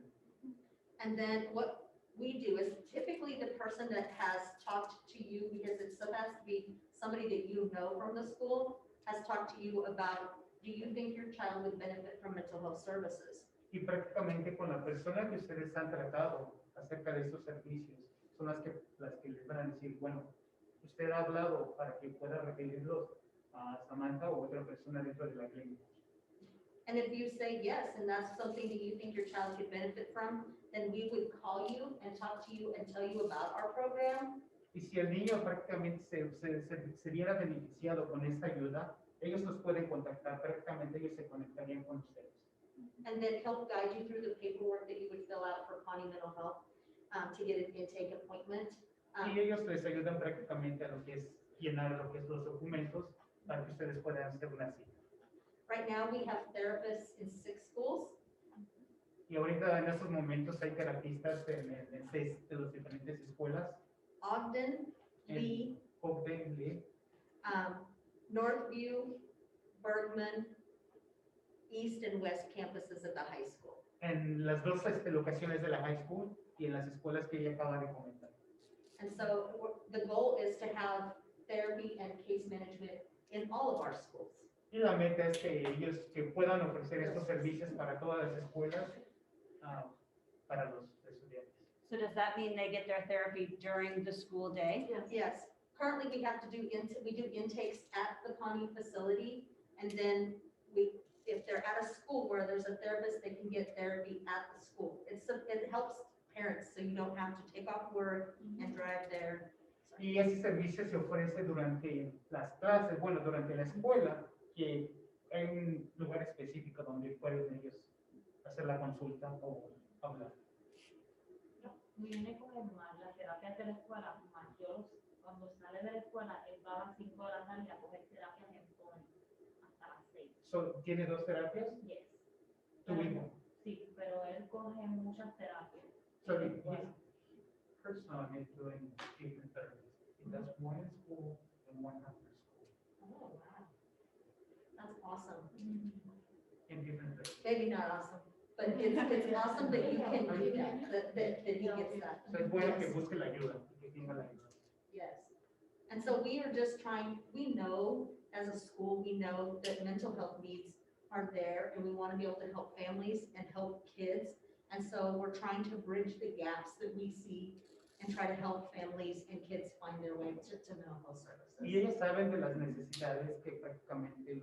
And then what we do is typically the person that has talked to you, because it still has to be somebody that you know from the school, has talked to you about, do you think your child would benefit from mental health services? Y prácticamente con la persona que ustedes han tratado acerca de estos servicios, son las que les van a decir, bueno, usted ha hablado para que pueda referirlos a Samantha o otra persona dentro de la clínica. And if you say yes, and that's something that you think your child could benefit from, then we would call you and talk to you and tell you about our program. Y si el niño prácticamente se viera beneficiado con esta ayuda, ellos nos pueden contactar, prácticamente ellos se conectarían con ustedes. And then help guide you through the paperwork that you would fill out for Pawnee Mental Health to get an intake appointment. Y ellos les ayudan prácticamente a lo que es llenar lo que es los documentos para que ustedes puedan hacer una cita. Right now, we have therapists in 6 schools. Y ahorita en estos momentos hay terapistas en 6 de las diferentes escuelas, Ogden, Lee, Ogden, Lee, Northview, Bergman, East and West campuses of the high school. en las dos locaciones de la high school y en las escuelas que ella acaba de comentar. And so the goal is to have therapy and case management in all of our schools. Y la meta es que ellos que puedan ofrecer estos servicios para todas las escuelas, para los estudiantes. So does that mean they get their therapy during the school day? Yes, currently we have to do, we do intakes at the Pawnee facility, and then if they're at a school where there's a therapist, they can get therapy at the school. It helps parents, so you don't have to take off work and drive there. Y ese servicio se ofrece durante las clases, bueno, durante la escuela, que hay un lugar específico donde pueden ellos hacer la consulta o hablar. Mi nene coge más las terapias de la escuela, más yo cuando sale de la escuela, él va a las 5 de la tarde a coger terapias en Pony hasta las 6. ¿Tiene 2 terapias? Yes. Tu hijo. Sí, pero él coge muchas terapias. So en la he's escuela. personally doing different therapies. He does one in school and one after school Oh, wow. That's awesome. in different therapies. Maybe not awesome, but it's awesome that you can do that he gets that. O sea, es bueno que Yes. busque la ayuda, que tenga la ayuda. Yes. And so we are just trying, we know, as a school, we know that mental health needs are there, and we want to be able to help families and help kids. And so we're trying to bridge the gaps that we see and try to help families and kids find their way to mental health services. Y ellos saben de las necesidades que prácticamente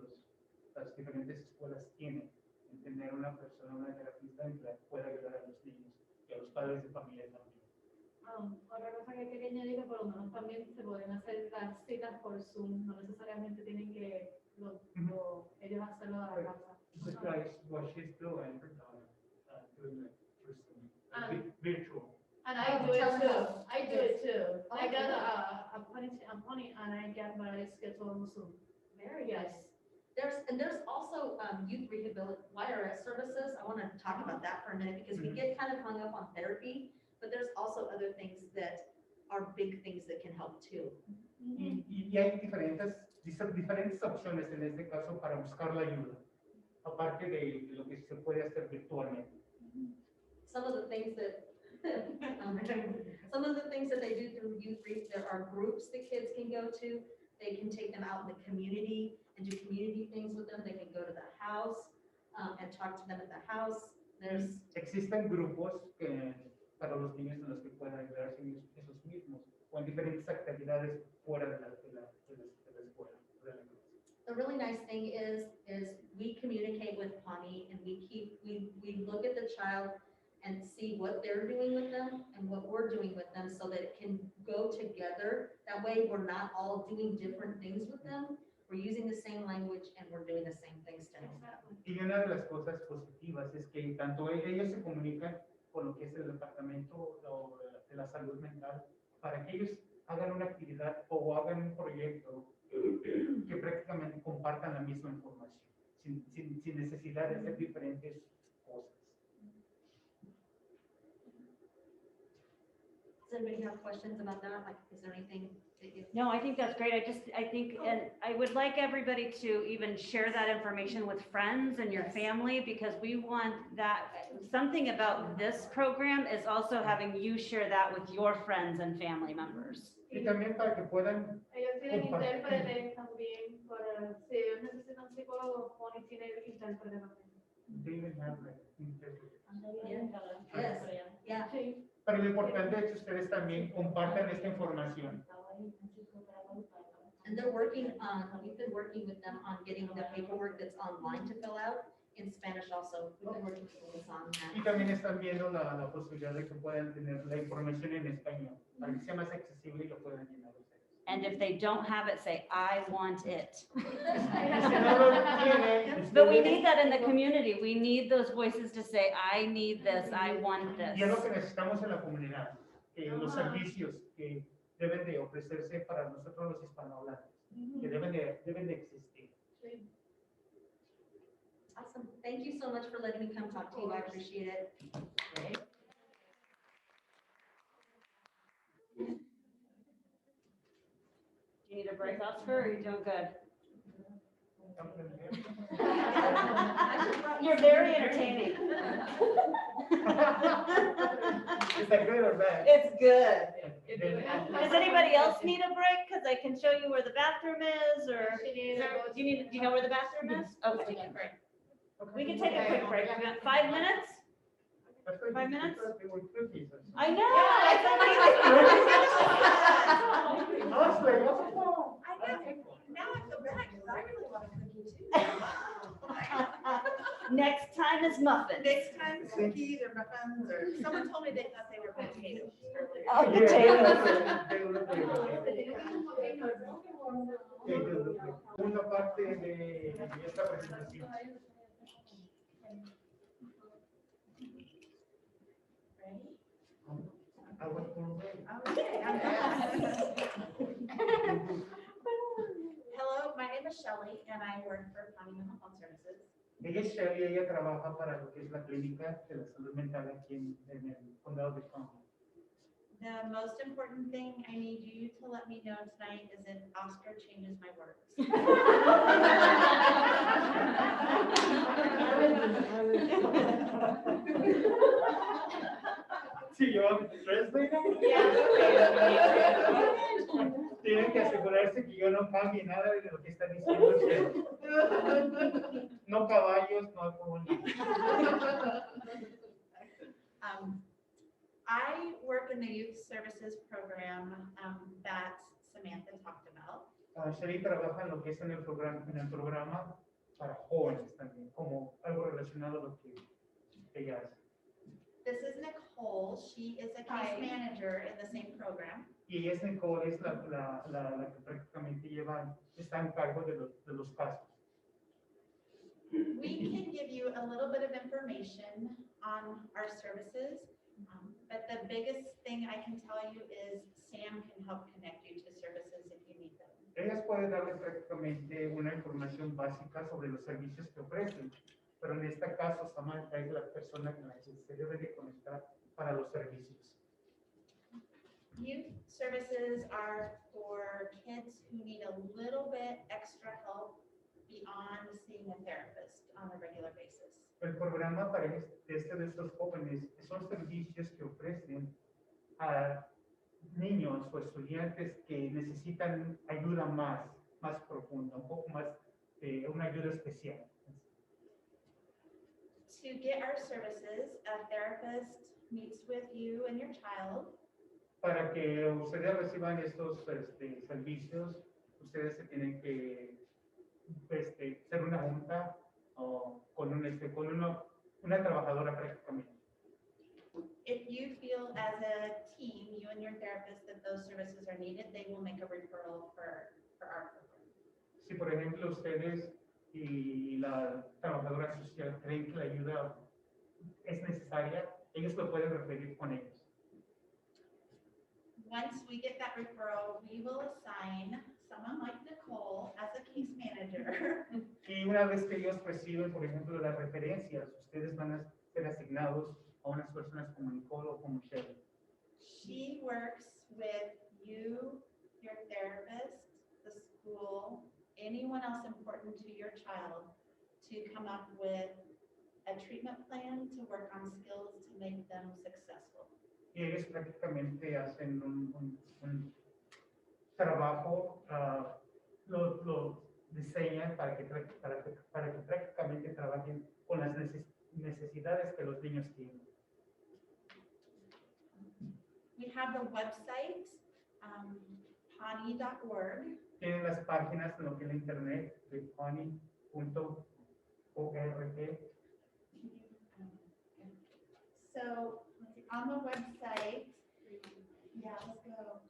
las diferentes escuelas tienen en tener una persona, una terapista en que pueda ayudar a los niños y a los padres de familia también. Otra cosa que quería añadir, que por lo menos también se pueden hacer las citas por Zoom, no necesariamente tienen que ellos hacerlo a la casa. Just like what she's doing, doing it through some virtual. And I do it too. I do it too. I got a pony and I get my schedule on Zoom. Very Yes. nice. There's also youth rehabilitation YRS services. I want to talk about that for a minute because we get kind of hung up on therapy, but there's also other things that are big things that can help too. Y hay diferentes opciones en este caso para buscar la ayuda, aparte de lo que se puede hacer virtualmente. Some of the things that some of the things that they do through youth reach, there are groups that kids can go to. They can take them out in the community and do community things with them. They can go to the house and talk to them at the house. There's Existen grupos para los niños en los que puedan ayudarse esos mismos o en diferentes actividades fuera de la escuela. De la clase. the really nice thing is we communicate with Pawnee and we look at the child and see what they're doing with them and what we're doing with them so that it can go together. That way we're not all doing different things with them. We're using the same language and we're doing the same things to help them. Y una de las cosas positivas es que tanto ellos se comunican con lo que es el departamento de la salud mental para que ellos hagan una actividad o hagan un proyecto que prácticamente compartan la misma información, sin necesidad de hacer diferentes cosas. Does anybody have questions about that? Like, is there anything that you? No, I think that's great. I think, and I would like everybody to even share that information with friends and your Yes. family, because we want that, something about this program is also having you share that with your friends and family members. Y también para que puedan Ellos tienen compartir. intérpretes también, para, si ellos necesitan psicólogos, Pony tiene intérpretes también. They even have like interpreters. Yes. Yeah. Sí. Pero lo importante es que ustedes también compartan esta información. And they're working on, we've been working with them on getting the paperwork that's online to fill out in Spanish also. We've been working with them on Y that. también están viendo la posibilidad de que puedan tener la información en español, para que sea más accesible y lo puedan llenar ustedes. And if they don't have it, say, I want it. Si no lo tienen, But we ustedes- need that in the community. We need those voices to say, I need this, I want this. Y es lo que necesitamos en la comunidad, los servicios que deben de ofrecerse para nosotros los hispanohablantes, que deben de existir. Awesome. Thank you so much for letting me come talk to you. I appreciate it. Do you need a break, Oscar, or are you doing good? You're very entertaining. Is that good or bad? It's good. Then- Does anybody else need a break? Because I can show you where the bathroom is, or, She needs to go do you know where the bathroom is? Okay. Okay. We can take a quick break. We got 5 minutes? That's good. 5 minutes? Because they were cookies or something. I know. I was like, what's the problem? Now I feel bad because I really want a cookie too. Next time is muffins. Next time, cookies or muffins or, someone told me they thought they were potatoes earlier. Oh, Yeah, potatoes. they look like potatoes. They do look like- Segunda parte de esta presentación. I was born ready. Okay, I'm Hello, my name is Shelley and I work for Pawnee Mental Health Services. Ella es Shelly, ella trabaja para lo que es la clínica de la salud mental aquí en el condado de Palm. The most important thing I need you to let me know tonight is if Oscar changes my words. Si yo translator, tienen que asegurarse que yo no cambie nada de lo que está diciendo usted. No caballos, no pony. I work in the youth services program that Samantha talked about. Sherry trabaja en lo que es en el programa para jóvenes también, como algo relacionado a lo que ella hace. This is Nicole. She is a case Hi. manager in the same program. Y ella es Nicole, es la que prácticamente está en cargo de los casos. We can give you a little bit of information on our services, but the biggest thing I can tell you is Sam can help connect you to services if you need them. Ellas pueden darles prácticamente una información básica sobre los servicios que ofrecen, pero en este caso Samantha es la persona con la que se debe de conectar para los servicios. Youth services are for kids who need a little bit extra help beyond seeing a therapist on a regular basis. El programa para de estos jóvenes son servicios que ofrecen a niños o estudiantes que necesitan ayuda más profunda, un poco más, una ayuda especial. To get our services, a therapist meets with you and your child. Para que ustedes reciban estos servicios, ustedes se tienen que hacer una junta con una trabajadora prácticamente. If you feel as a team, you and your therapist, that those services are needed, they will make a referral for our program. Si por ejemplo ustedes y la trabajadora social creen que la ayuda es necesaria, ellos lo pueden referir con ellos. Once we get that referral, we will assign someone like Nicole as a case manager. Y una vez que ellos reciben, por ejemplo, las referencias, ustedes van a ser asignados a unas personas como Nicole o como Shelly. She works with you, your therapist, the school, anyone else important to your child to come up with a treatment plan to work on skills to make them successful. Y ellos prácticamente hacen un trabajo, lo diseñan para que prácticamente trabajen con las necesidades que los niños tienen. We have the website, pani.org. Tienen las páginas en lo que es la internet de pani.org. So on the website, yeah, let's go.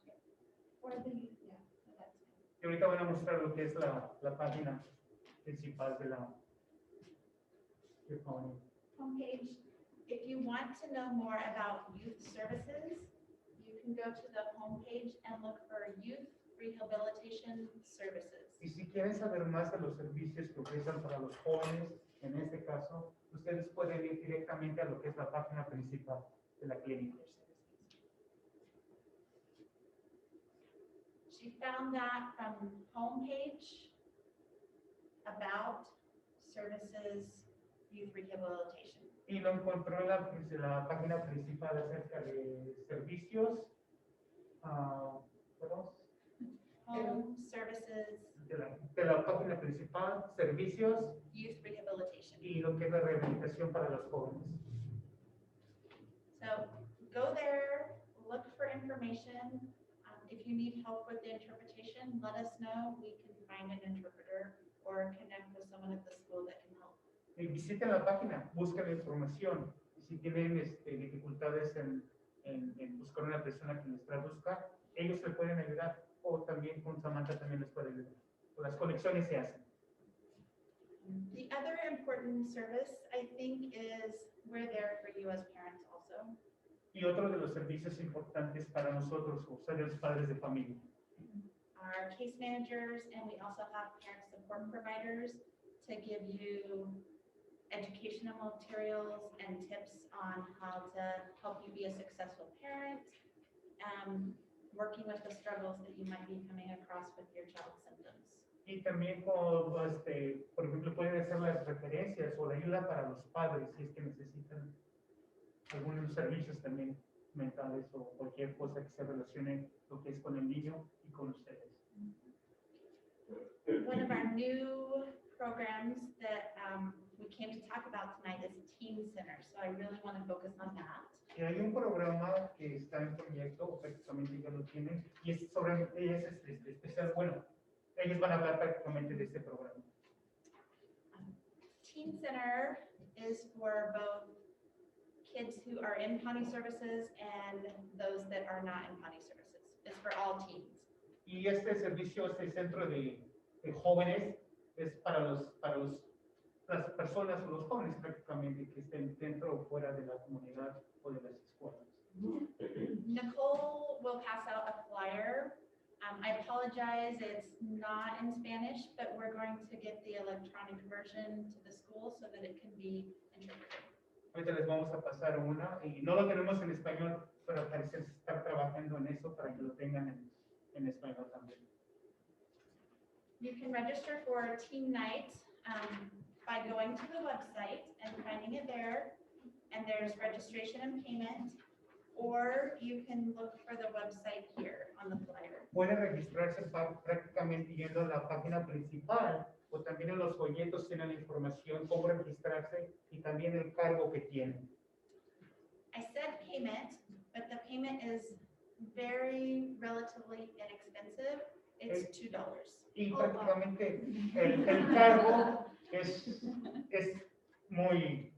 Or the, yeah, so that's fine. Y ahorita van a mostrar lo que es la página principal de Pani. Homepage. If you want to know more about youth services, you can go to the homepage and look for youth rehabilitation services. Y si quieren saber más de los servicios que ofrecen para los jóvenes, en este caso, ustedes pueden ir directamente a lo que es la página principal de la clínica. She found that from homepage about services, youth rehabilitation. Y lo encontró en la página principal acerca de servicios, perdón, Home services, de la página principal, servicios youth rehabilitation. y lo que es la rehabilitación para los jóvenes. So go there, look for information. If you need help with the interpretation, let us know. We can find an interpreter or connect with someone at the school that can help. Visiten la página, busquen la información. Y si tienen dificultades en buscar una persona que les traduzca, ellos le pueden ayudar. O también con Samantha también les puede ayudar. Las conexiones se hacen. The other important service, I think, is we're there for you as parents also. Y otro de los servicios importantes para nosotros, ustedes padres de familia. Our case managers, and we also have parent support providers to give you educational materials and tips on how to help you be a successful parent working with the struggles that you might be coming across with your child's symptoms. Y también, como, por ejemplo, pueden hacer las referencias o la ayuda para los padres si es que necesitan algunos servicios también mentales o cualquier cosa que se relacione lo que es con el niño y con ustedes. One of our new programs that we came to talk about tonight is Teen Center, so I really want to focus on that. Y hay un programa que está en proyecto, o prácticamente ya lo tienen, y es sobre, es especial, bueno, ellos van a hablar prácticamente de este programa. Teen Center is for both kids who are in county services and those that are not in county services. It's for all teens. Y este servicio, este centro de jóvenes, es para las personas o los jóvenes prácticamente que estén dentro o fuera de la comunidad o de las escuelas. Nicole will pass out a flyer. I apologize, it's not in Spanish, but we're going to get the electronic version to the school so that it can be interpreted. Ahorita les vamos a pasar una, y no lo tenemos en español, pero al parecer se está trabajando en eso para que lo tengan en español también. You can register for Teen Night by going to the website and finding it there. And there's registration and payment, or you can look for the website here on the flyer. Pueden registrarse prácticamente yendo a la página principal, o también en los folletos tienen la información cómo registrarse y también el cargo que tienen. I said payment, but the payment is very relatively inexpensive. It's $2. Y prácticamente el cargo es muy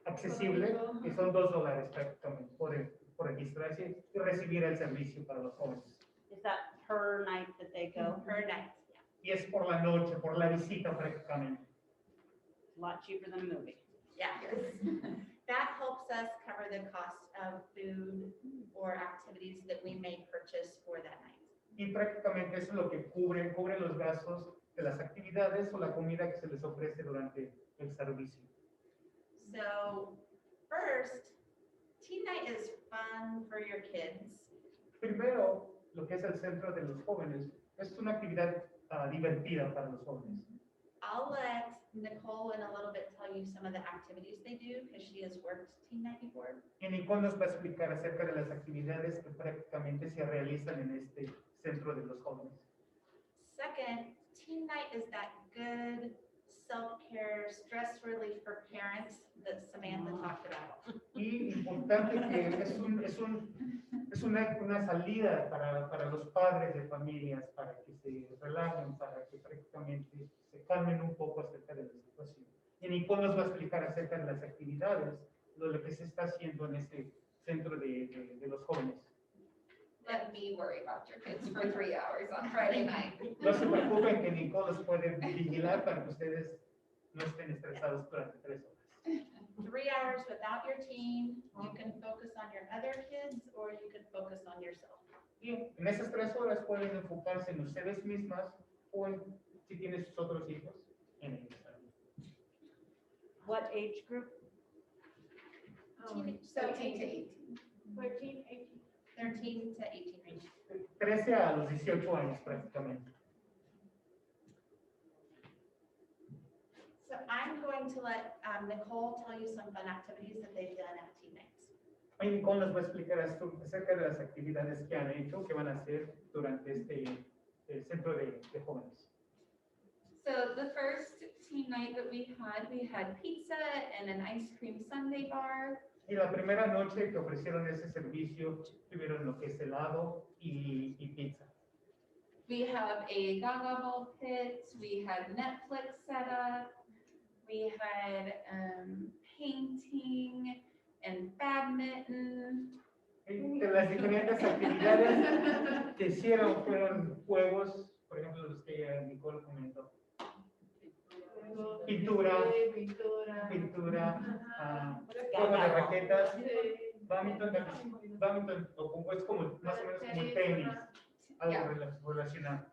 accesible, y son $2 prácticamente por registrarse y recibir el servicio para los jóvenes. Is that per night that they go? Per night, yeah. Y es por la noche, por la visita prácticamente. A lot cheaper than a movie. Yeah. That helps us cover the cost of food or activities that we may purchase for that night. Y prácticamente eso es lo que cubre los gastos de las actividades o la comida que se les ofrece durante el servicio. So first, Teen Night is fun for your kids. Primero, lo que es el centro de los jóvenes es una actividad divertida para los jóvenes. I'll let Nicole in a little bit tell you some of the activities they do because she has worked Teen Night before. Y Nicole nos va a explicar acerca de las actividades que prácticamente se realizan en este centro de los jóvenes. Second, Teen Night is that good self-care, stress relief for parents that Samantha talked about. Y importante que es una salida para los padres de familias, para que se relajen, para que prácticamente se calmen un poco acerca de la situación. Y Nicole nos va a explicar acerca de las actividades, lo que se está haciendo en este centro de los jóvenes. Let me worry about your kids for 3 hours on Friday night. No se preocupen que Nicole los puede vigilar para que ustedes no estén estresados durante 3 horas. 3 hours without your teen, you can focus on your other kids or you can focus on yourself. Y en esas 3 horas pueden enfocarse en ustedes mismas o en, si tienen sus otros hijos, en ellos también. What age group? Teen- 17 to 18. 13, 18. 13 to 18 range. 13 a los 18 años prácticamente. So I'm going to let Nicole tell you some fun activities that they've done at Teen Nights. Y Nicole nos va a explicar acerca de las actividades que han hecho, que van a hacer durante este centro de jóvenes. So the first teen night that we had pizza and an ice cream sundae bar. Y la primera noche que ofrecieron ese servicio, tuvieron lo que es helado y pizza. We have a gaga ball pit, we had Netflix set up, we had painting and badminton. Y de las diferentes actividades que hicieron fueron juegos, por ejemplo, los que Nicole comentó. Pintura, juego de raquetas, badminton, o como es como más o menos como el tenis, algo relacionado,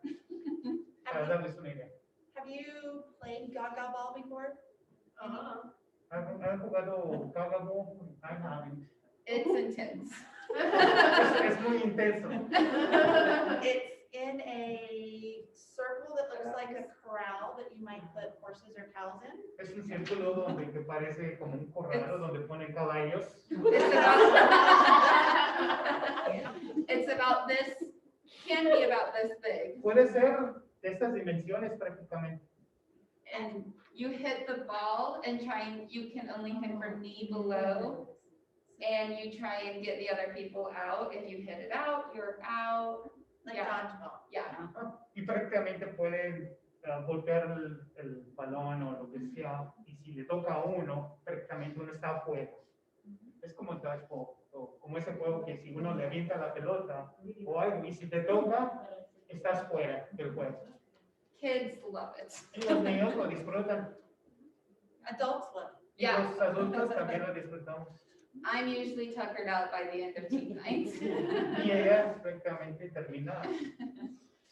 para darles una idea. Have you played Gaga Ball before? ¿Han jugado Gaga Ball? I haven't. It's intense. Es muy intenso. It's in a circle that looks like a corral that you might put horses or cows in. Es un círculo donde que parece como un corral donde ponen caballos. It's about this, can be about this big. Puede ser de estas dimensiones prácticamente. And you hit the ball and you can only hit from knee below. And you try and get the other people out. If you hit it out, you're out. Like Yeah. dodgeball. Yeah. Y prácticamente pueden golpear el balón o lo que sea. Y si le toca a uno, prácticamente uno está afuera. Es como el dodgeball, o como ese juego que si uno le avienta la pelota o algo, y si te toca, estás fuera del juego. Kids love it. Y los niños lo disfrutan. Adults love it. Y Yeah. los adultos también lo disfrutamos. I'm usually tuckered out by the end of team night. Y ella prácticamente termina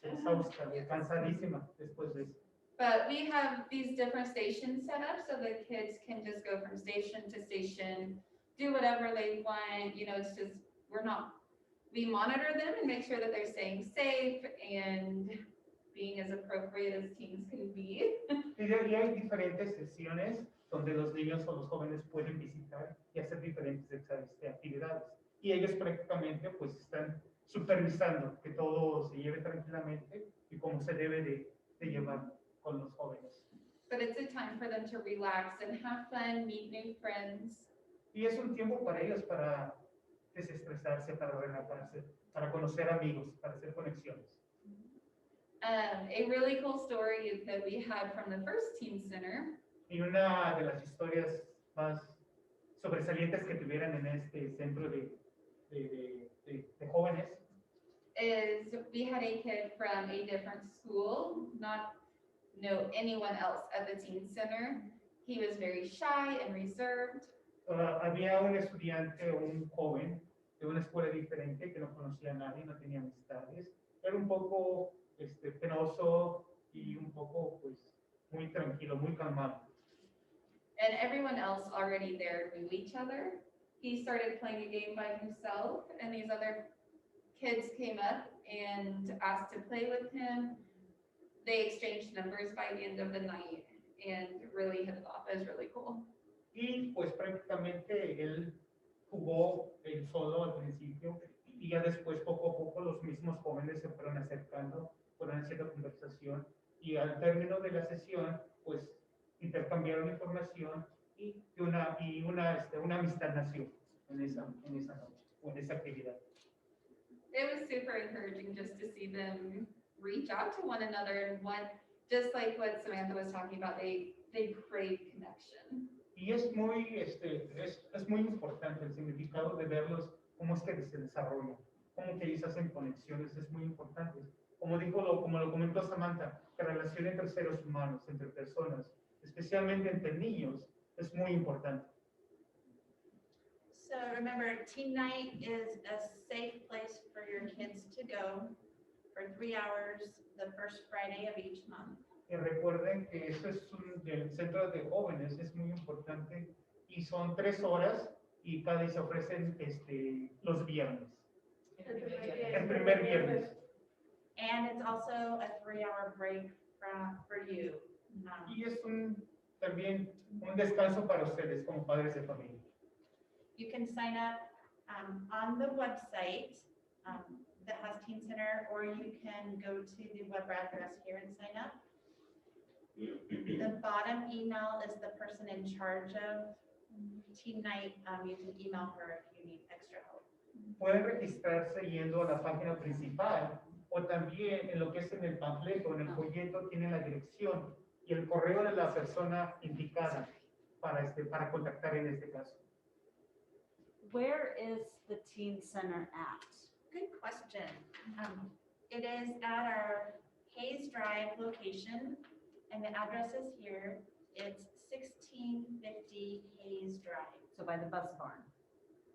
exhausta, cansadísima después de eso. But we have these different stations set up so the kids can just go from station to station, do whatever they want. You know, it's just, we monitor them and make sure that they're staying safe and being as appropriate as teens can be. Y de ahí hay diferentes sesiones donde los niños o los jóvenes pueden visitar y hacer diferentes actividades. Y ellos prácticamente pues están supervisando que todo se lleve tranquilamente y cómo se debe de llevar con los jóvenes. But it's a time for them to relax and have fun, meet new friends. Y es un tiempo para ellos para desestresarse, para relajarse, para conocer amigos, para hacer conexiones. A really cool story that we had from the first teen center Y una de las historias más sobresalientes que tuvieran en este centro de jóvenes is we had a kid from a different school, not know anyone else at the teen center. He was very shy and reserved. Había un estudiante o un joven de una escuela diferente que no conocía a nadie, no tenía amistades. Era un poco penoso y un poco pues muy tranquilo, muy calmado. And everyone else already there knew each other. He started playing a game by himself, and these other kids came up and asked to play with him. They exchanged numbers by the end of the night and really hit it off. It was really cool. Y pues prácticamente él jugó él solo al principio y ya después poco a poco los mismos jóvenes se fueron acercando, fueron haciendo conversación y al término de la sesión pues intercambiaron información y una amistad nació en esa noche o en esa actividad. It was super encouraging just to see them reach out to one another and just like what Samantha was talking about, they crave connection. Y es muy importante el significado de verlos, cómo es que se desarrollan, cómo que ellos hacen conexiones, es muy importante. Como lo comentó Samantha, la relación entre seres humanos, entre personas, especialmente entre niños, es muy importante. So remember, teen night is a safe place for your kids to go for 3 hours the first Friday of each month. Y recuerden que eso es del centro de jóvenes, es muy importante y son 3 horas y cada vez se ofrecen los viernes. El primer viernes. And it's also a 3-hour break for you. Y es también un descanso para ustedes como padres de familia. You can sign up on the website that has Teen Center, or you can go to the web address here and sign up. The bottom email is the person in charge of Teen Night. You can email her if you need extra help. Pueden registrarse yendo a la página principal o también en lo que es en el panfleto, en el folleto, tienen la dirección y el correo de la persona indicada para contactar en este caso. Where is the teen center at? Good question. It is at our Hayes Drive location, and the address is here. It's 1650 Hayes Drive, So by the bus barn?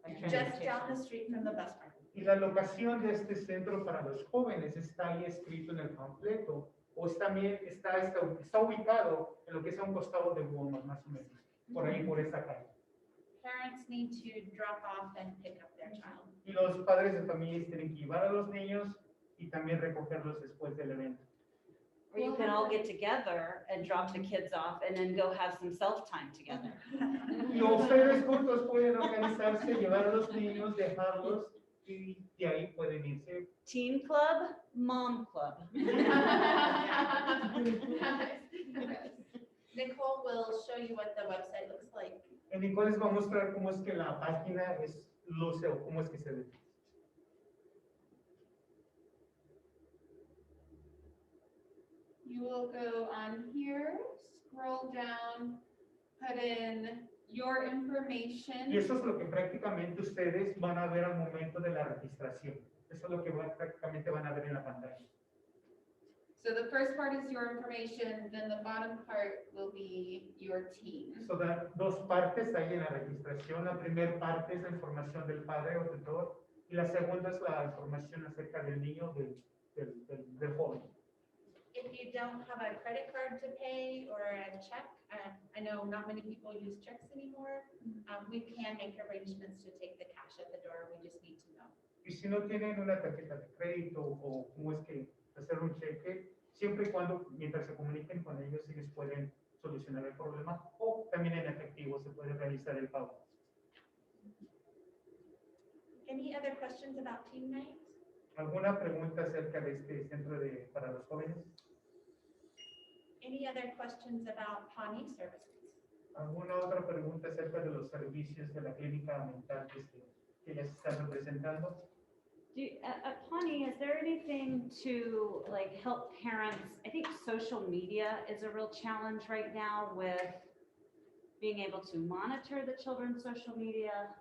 by just transportation. down the street from the bus barn. Y la locación de este centro para los jóvenes está ahí escrito en el panfleto o está ubicado en lo que es a un costado de Walmart, más o menos, por ahí, por esta calle. parents need to drop off and pick up their child. Y los padres de familias tienen que llevar a los niños y también recogerlos después del evento. Or you can all get together and drop the kids off and then go have some self-time together. Y ustedes juntos pueden organizarse, llevar a los niños, dejarlos y de ahí pueden irse. Teen club, mom club. Nicole will show you what the website looks like. En Nicole les va a mostrar cómo es que la página luce o cómo es que se ve. You will go on here, scroll down, put in your information. Y eso es lo que prácticamente ustedes van a ver al momento de la registración. Eso es lo que prácticamente van a ver en la pantalla. So the first part is your information, then the bottom part will be your team. So, dos partes ahí en la registración. La primera parte es la información del padre o tutor y la segunda es la información acerca del niño, del joven. If you don't have a credit card to pay or a check, I know not many people use checks anymore. We can make arrangements to take the cash at the door. We just need to know. Y si no tienen una tarjeta de crédito o cómo es que hacer un cheque, siempre y cuando, mientras se comuniquen con ellos, ellos pueden solucionar el problema o también en efectivo se puede realizar el pago. Any other questions about team night? ¿Alguna pregunta acerca de este centro para los jóvenes? Any other questions about Pawnee services? ¿Alguna otra pregunta acerca de los servicios de la clínica mental que ya se están representando? At Pawnee, is there anything to like help parents? I think social media is a real challenge right now with being able to monitor the children's social media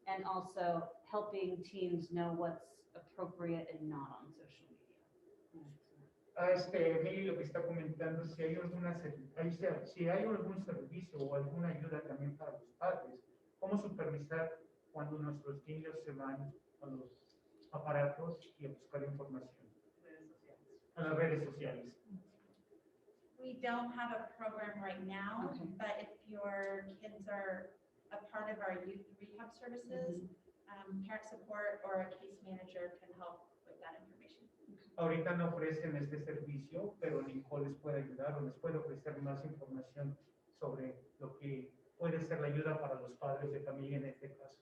and also helping teens know what's appropriate and not on social media. Emily lo que está comentando, si hay si hay algún servicio o alguna ayuda también para los padres, cómo supervisar cuando nuestros niños se van a los aparatos y a buscar información a las redes sociales. We don't have a program right now, Okay. but if your kids are a part of our youth rehab services, parent support or a case manager can help with that information. Ahorita no ofrecen este servicio, pero Nicole les puede ayudar o les puede ofrecer más información sobre lo que puede ser la ayuda para los padres de familia en este caso.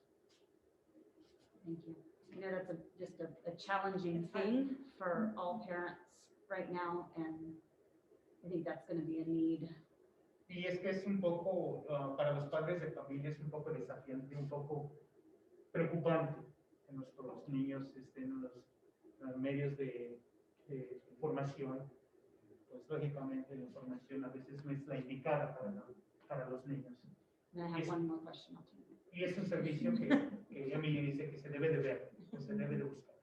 Thank you. I know that's just a challenging thing for all parents right now, and I think that's going to be a need. Y es que es un poco, para los padres de familia es un poco desafiante, un poco preocupante que nuestros niños estén en los medios de información. Pues lógicamente la información a veces no es la indicada para los niños. And I have Yes. one more question. I'll turn it. Y es un servicio que Emily dice que se debe de ver, que se debe de buscar.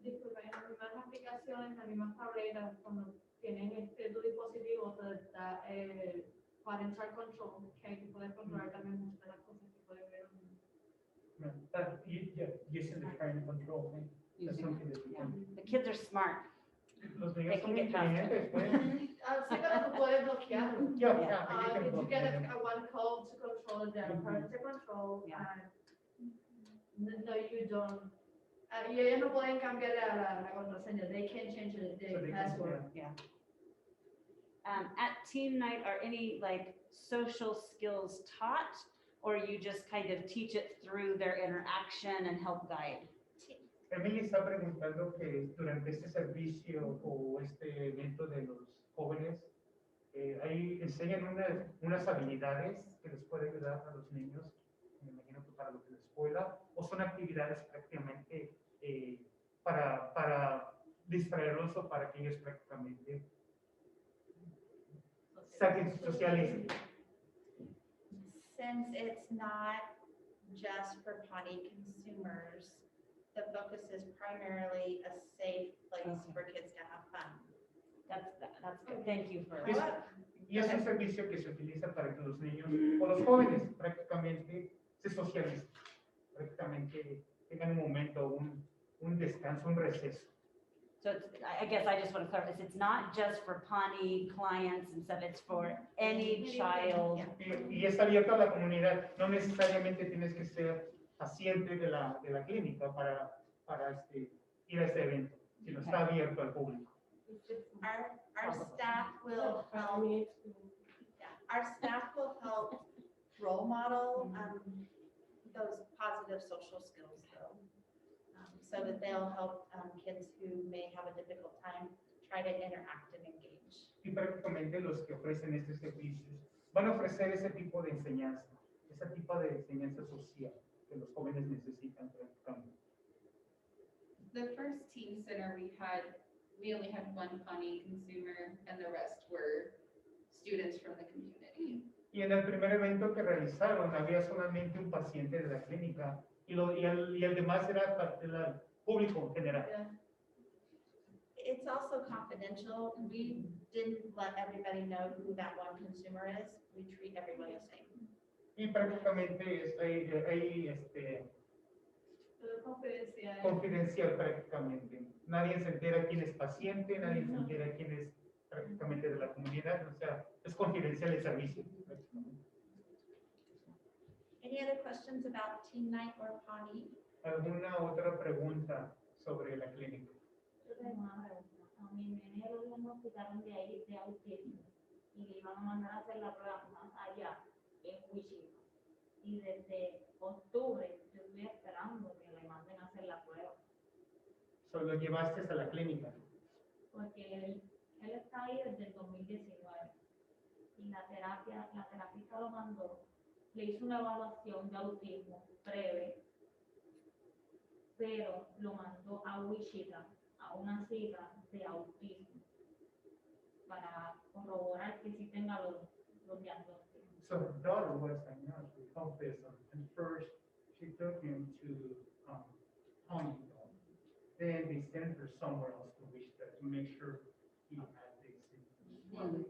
Disculpen, en las mismas aplicaciones, en las mismas tabletas, cuando tienen tu dispositivo, te da parental control, que tú puedes controlar también muchas de las cosas que puedes ver. Using the parent control, ¿eh? That's Using something that we Yeah. can- The kids are smart. Los They niños can son get past it. inteligentes, pues. Sí, pero tú puedes bloquearlo. Yeah, Yeah. yeah, you can You block get them. a one code to control the parental control. Yeah. No, you don't. Y ellos no pueden cambiar la contraseña. They can't change So the they can- password. yeah. At team night, are any like social skills taught, or you just kind of teach it through their interaction and help guide? Emily está preguntando que durante este servicio o este evento de los jóvenes, ahí enseñan unas habilidades que les puede ayudar a los niños, me imagino que para lo que es la escuela, o son actividades prácticamente para distraerlos o para que ellos prácticamente saquen socialicen. Since it's not just for Pawnee consumers, the focus is primarily a safe place Okay. for kids to have fun. That's good. Thank you for. Y es un servicio que se utiliza para que los niños o los jóvenes prácticamente se socialicen, prácticamente tengan un momento, un descanso, un receso. So it's, I guess I just want to clarify, it's not just for Pawnee clients and stuff, it's for any child. Y es abierto a la comunidad, no necesariamente tienes que ser paciente de la clínica para ir a este evento, sino está abierto al público. Our staff will help, our staff will help role model, those positive social skills though. So that they'll help, kids who may have a difficult time try to interact and engage. Y prácticamente los que ofrecen estos servicios van a ofrecer ese tipo de enseñanza, ese tipo de enseñanza social que los jóvenes necesitan prácticamente. The first teen center we only had one Pawnee consumer and the rest were students from the community. Y en el primer evento que realizaron había solamente un paciente de la clínica y el demás era del público en general. It's also confidential. We didn't let everybody know who that one consumer is. We treat everybody the same. Y prácticamente hay Confidencial. confidencial prácticamente. Nadie se entera quién es paciente, nadie se entera quién es prácticamente de la comunidad, o sea, es confidencial el servicio. Prácticamente. Any other questions about Teen Night or Pawnee? ¿Alguna otra pregunta sobre la clínica? Yo tengo una pregunta. A mi nene lo diagnosticaron de ahí de autismo y le iban a mandar a hacer la prueba más allá en Wichita. Y desde octubre yo estoy esperando que le manden a hacer la prueba. Solo llevaste a la clínica. Porque él está ahí desde el 2019 y la terapista lo mandó, le hizo una evaluación de autismo breve, pero lo mandó a Wichita a una cita de autismo para corroborar que sí tenga los diagnósticos. So her daughter was diagnosed with autism, and first she took him to Huntington. Then they sent her somewhere else to Wichita to make sure he had these symptoms.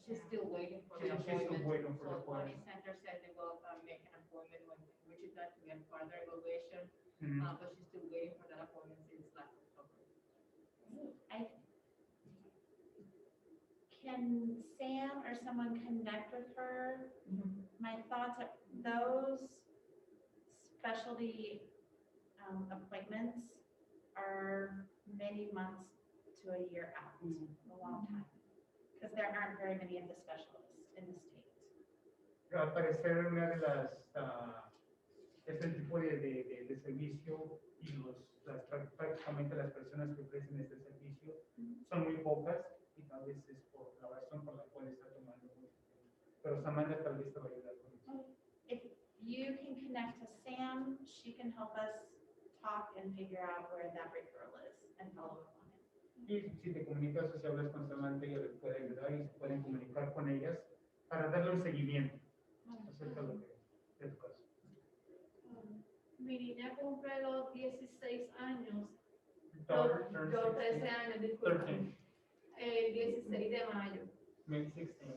She's still waiting for the She's still appointment. waiting for the So Pawnee appointment. Center said they will make an appointment when Wichita to get further evaluation, Mhm. but she's still waiting for that appointment since last October. Can Sam or someone connect with her? My thoughts are those specialty appointments are many months to a year out, a long time. Because there aren't very many of the specialists in the state. Al parecer una de las, este tipo de servicio y prácticamente las personas que ofrecen este servicio son muy pocas y tal vez es por la razón por la cual está tomando mucho tiempo. Pero Samantha tal vez te va a ayudar con eso. If you can connect to Sam, she can help us talk and figure out where that referral is and follow up on it. Y si te comunicas o si hablas con Samantha, ella les puede ayudar y se pueden comunicar con ellas para darle un seguimiento acerca de lo que es tu caso. Mi niña cumple los 16 años. Daughter turns Yo 13 16, años, disculpa. 13, El 16 de mayo. May 16.